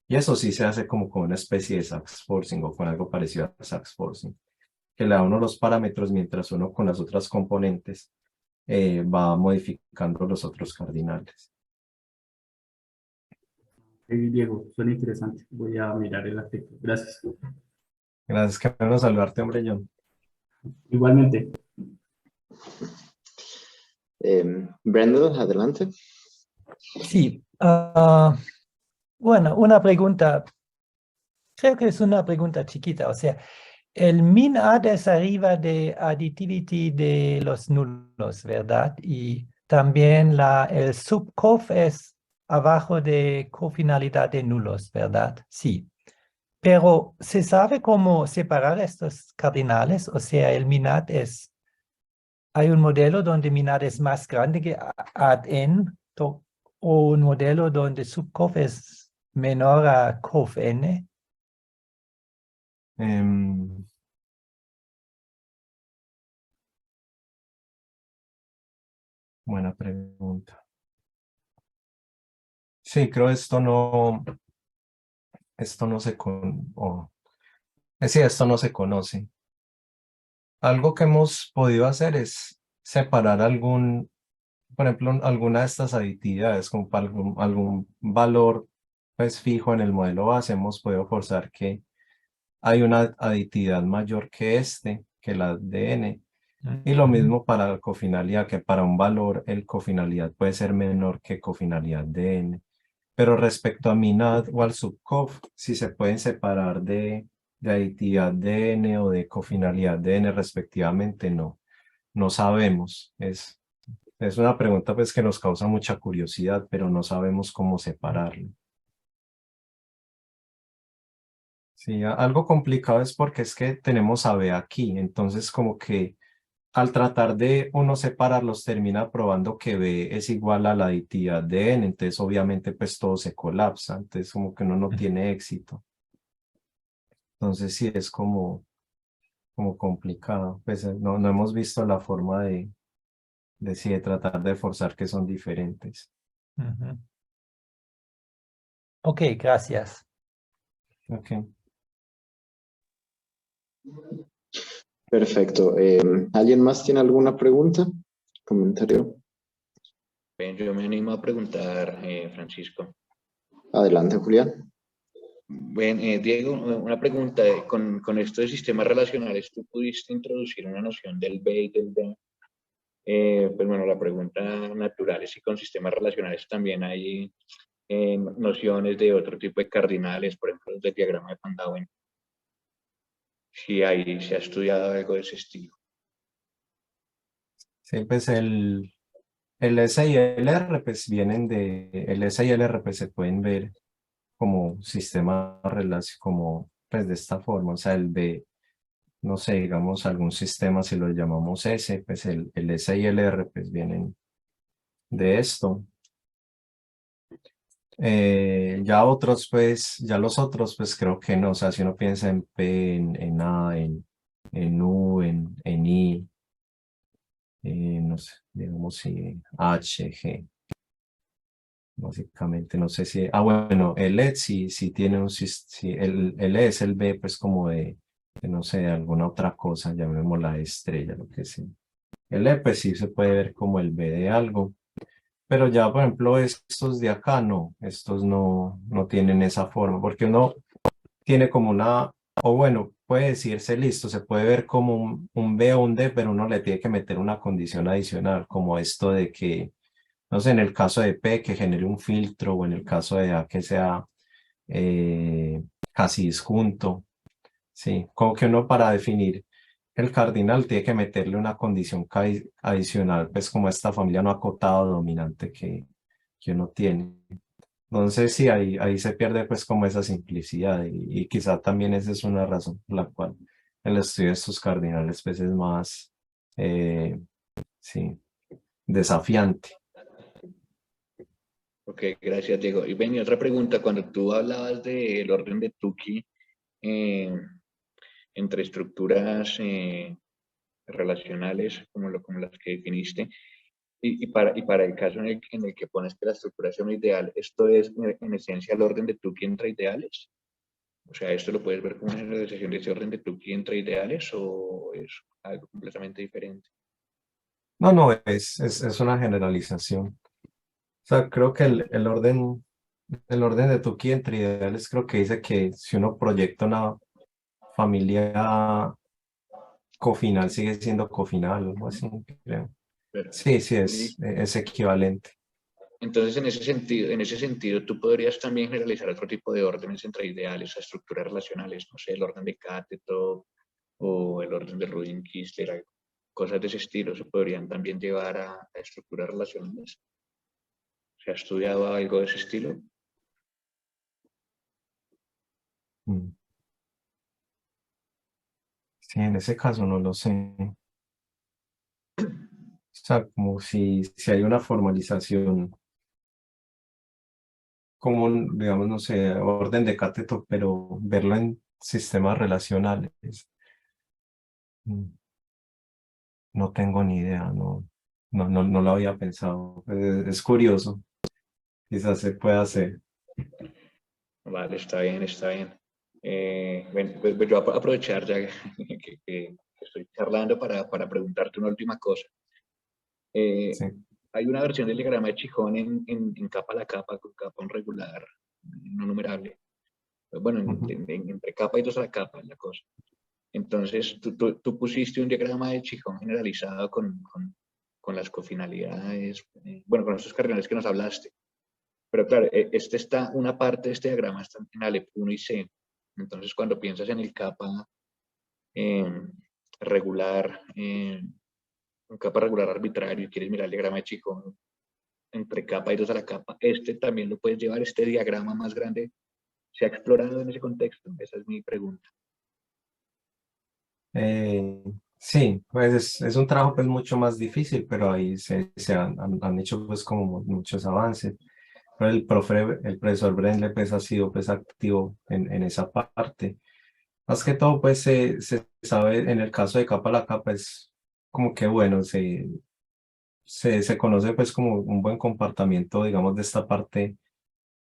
Y eso sí se hace como con una especie de Sachs Forcing o con algo parecido a Sachs Forcing, que le da a uno los parámetros mientras uno con las otras componentes va modificando los otros cardinales. Diego, suena interesante. Voy a mirar el artículo. Gracias. Gracias, que bueno saludarte, hombre, John. Igualmente. Brandon, adelante. Sí, bueno, una pregunta, creo que es una pregunta chiquita, o sea, el min ad es arriba de additivity de los nulos, ¿verdad? Y también el subcof es abajo de cofinalidad de nulos, ¿verdad? Sí. Pero ¿se sabe cómo separar estos cardinales? O sea, el minad hay un modelo donde minad es más grande que ad n, o un modelo donde subcof es menor a cof n. Buena pregunta. Sí, creo esto no se sí, esto no se conoce. Algo que hemos podido hacer es separar por ejemplo, alguna de estas aditividades, como para algún valor pues fijo en el modelo base, hemos podido forzar que hay una aditividad mayor que la de n, y lo mismo para la cofinalidad, que para un valor el cofinalidad puede ser menor que cofinalidad de n. Pero respecto a minad o al subcof, si se pueden separar de aditividad de n o de cofinalidad de n respectivamente, no sabemos. Es una pregunta pues que nos causa mucha curiosidad, pero no sabemos cómo separarlo. Sí, algo complicado es porque es que tenemos a B aquí, entonces como que al tratar de uno separarlos termina probando que B es igual a la aditividad de N, entonces obviamente pues todo se colapsa, entonces como que uno no tiene éxito. Entonces sí es como complicado, pues no hemos visto la forma de tratar de forzar que son diferentes. Ok, gracias. Ok. Perfecto. ¿Alguien más tiene alguna pregunta? ¿Comentario? Yo me animo a preguntar, Francisco. Adelante, Julián. Bueno, Diego, una pregunta. Con esto de sistemas relacionales, ¿tú pudiste introducir una noción del B y del D? Pues bueno, la pregunta natural es si con sistemas relacionales también hay nociones de otro tipo de cardinales, por ejemplo, del diagrama de Van Dalen. Si ahí se ha estudiado algo de ese estilo. Sí, pues el S y el R pues vienen el S y el R pues se pueden ver como sistemas como pues de esta forma, o sea, el de, no sé, digamos algún sistema si lo llamamos S, pues el S y el R pues vienen de esto. Ya otros pues, ya los otros pues creo que no, o sea, si uno piensa en P, en A, en U, en I, no sé, digamos si H, G. Básicamente, no sé si, bueno, el LED sí tiene el E es el B, pues como no sé, alguna otra cosa, llamémosla estrella, lo que sea. El E, pues sí se puede ver como el B de algo, pero ya, por ejemplo, estos de acá no, estos no tienen esa forma, porque uno tiene como o bueno, puede decirse listo, se puede ver como un B o un D, pero uno le tiene que meter una condición adicional, como esto de que no sé, en el caso de P que genere un filtro o en el caso de A que sea casi disjunto. Sí, como que uno para definir el cardinal tiene que meterle una condición adicional, pues como esta familia no acotada dominante que uno tiene. Entonces sí, ahí se pierde pues como esa simplicidad y quizá también esa es una razón por la cual el estudio de estos cardinales pues es más, sí, desafiante. Ok, gracias, Diego. Y ven, y otra pregunta, cuando tú hablabas del orden de Tukey entre estructuras relacionales, como las que definiste, y para el caso en el que pones que la estructura sea un ideal, ¿esto es en esencia el orden de Tukey entre ideales? O sea, ¿esto lo puedes ver como una generalización de ese orden de Tukey entre ideales o es algo completamente diferente? No, es una generalización. O sea, creo que el orden de Tukey entre ideales creo que dice que si uno proyecta una familia cofinal sigue siendo cofinal, algo así, creo. Pero, Sí, sí, y es equivalente. entonces, en ese sentido, tú podrías también generalizar otro tipo de órdenes entre ideales o estructuras relacionales, no sé, el orden de Cateto o el orden de Rudin-Kistler, cosas de ese estilo se podrían también llevar a estructuras relacionales. ¿Se ha estudiado algo de ese estilo? Mm. Sí, en ese caso no lo sé. O sea, como si hay una formalización, como digamos, no sé, orden de cateto, pero verlo en sistemas relacionales. mm, No tengo ni idea, no lo había pensado. Es curioso, quizás se pueda hacer. Vale, está bien, está bien. Bueno, pues yo voy a aprovechar ya que estoy charlando para preguntarte una última cosa. Eh, Sí. Hay una versión del diagrama de Chijón en capa a la capa, con capa un regular, no numerable. Bueno, Ujú. entre capa y dos a la capa es la cosa. Entonces, tú pusiste un diagrama de Chijón generalizado con las cofinalidades, bueno, con estos cardinales que nos hablaste. Pero claro, una parte de este diagrama está en Alep 1 y C. Entonces, cuando piensas en el capa eh, regular, un capa regular arbitrario y quieres mirar el diagrama de Chijón entre capa y dos a la capa, también lo puedes llevar, este diagrama más grande, ¿se ha explorado en ese contexto? Esa es mi pregunta. Eh, sí, pues es un trabajo pues mucho más difícil, pero ahí se han hecho pues como muchos avances. Pero el profesor Brendle pues ha sido pues activo en esa parte. Más que todo pues se sabe en el caso de capa a la capa es como que bueno, se conoce pues como un buen comportamiento digamos de esta parte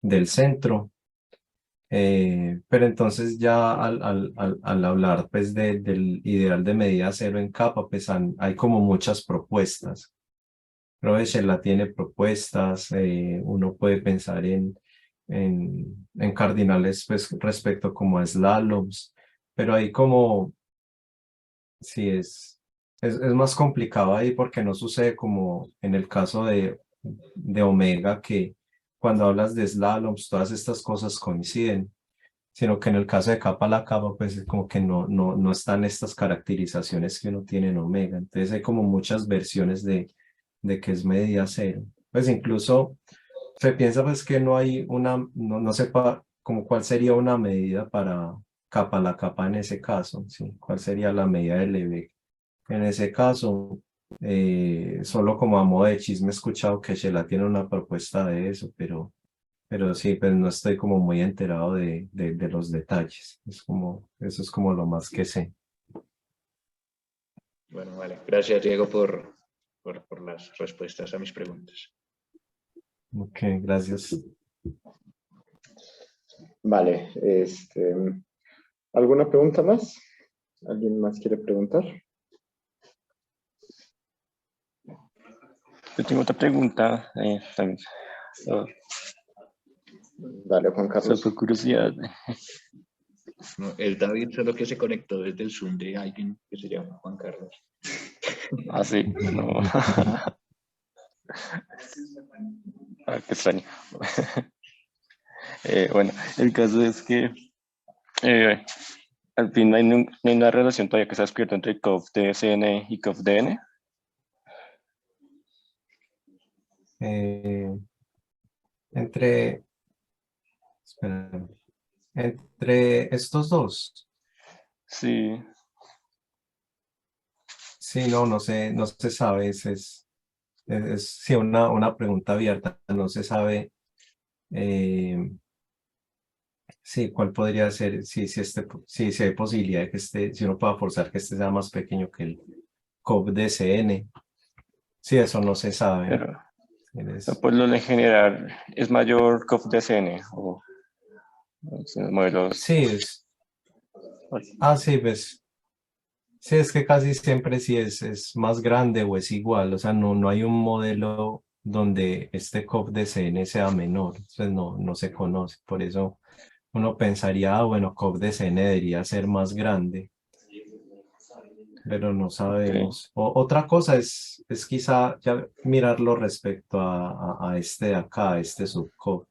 del centro. Pero entonces ya al hablar pues del ideal de medida cero en capa, pues hay como muchas propuestas. Roeschel la tiene propuestas, uno puede pensar en cardinales pues, respecto como a slaloms, pero ahí como, sí es más complicado ahí porque no sucede como en el caso de omega, que cuando hablas de slaloms, todas estas cosas coinciden, sino que en el caso de capa a la capa, pues es como que no están estas caracterizaciones que uno tiene en omega. Entonces hay como muchas versiones de que es medida cero. Pues incluso se piensa pues que no hay no sepa como cuál sería una medida para capa a la capa en ese caso, ¿sí? ¿Cuál sería la medida del Lebesgue? En ese caso, solo como a modo de chisme he escuchado que Shela tiene una propuesta de eso, pero sí, pues no estoy como muy enterado de los detalles. Eso es como lo más que sé. Bueno, vale. Gracias, Diego, por las respuestas a mis preguntas. Ok, gracias. Vale, ¿alguna pregunta más? ¿Alguien más quiere preguntar? Yo tengo otra pregunta también. Dale, Juan Carlos. Por curiosidad. No, el David solo que se conectó desde el Zoom de alguien que se llama Juan Carlos. Ah, sí, no. Ah, qué extraño. Bueno, el caso es que al fin no hay una relación todavía que se ha descubierto entre COV-DSN y COV-DN. Espera, entre estos dos. Sí, Sí, no se sabe, sí, una pregunta abierta, no se sabe, sí, cuál podría ser, si hay posibilidad de que si uno pueda forzar que este sea más pequeño que el COV-DCN, sí, eso no se sabe. pero Es- por lo en general es mayor COV-DSN o modelos. sí, sí, pues, sí, es que casi siempre sí es más grande o es igual, o sea, no hay un modelo donde este COV-DCN sea menor, pues no se conoce, por eso uno pensaría, bueno, COV-DCN debería ser más grande, pero no Ok, sabemos. Otra cosa es quizá ya mirarlo respecto a este de acá, a este subCOV.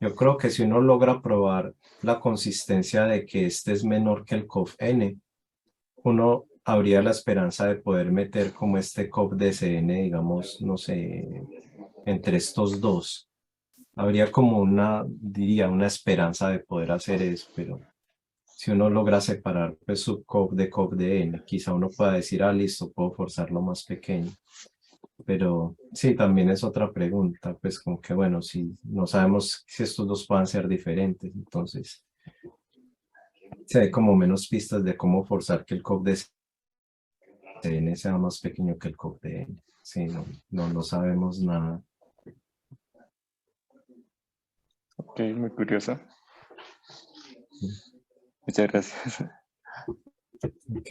Yo creo que si uno logra probar la consistencia de que este es menor que el COV-N, uno habría la esperanza de poder meter como este COV-DCN, digamos, no sé, entre estos dos. Habría como diría, una esperanza de poder hacer eso, pero si uno logra separar pues, su COV de COV-DN, quizá uno pueda decir, ah, listo, puedo forzarlo más pequeño. Pero sí, también es otra pregunta, pues como que bueno, si no sabemos si estos dos puedan ser diferentes, entonces si hay como menos pistas de cómo forzar que el COV-DN sea más pequeño que el COV-DN. Sí, no sabemos nada. ok, muy curioso. Muchas gracias. Ok.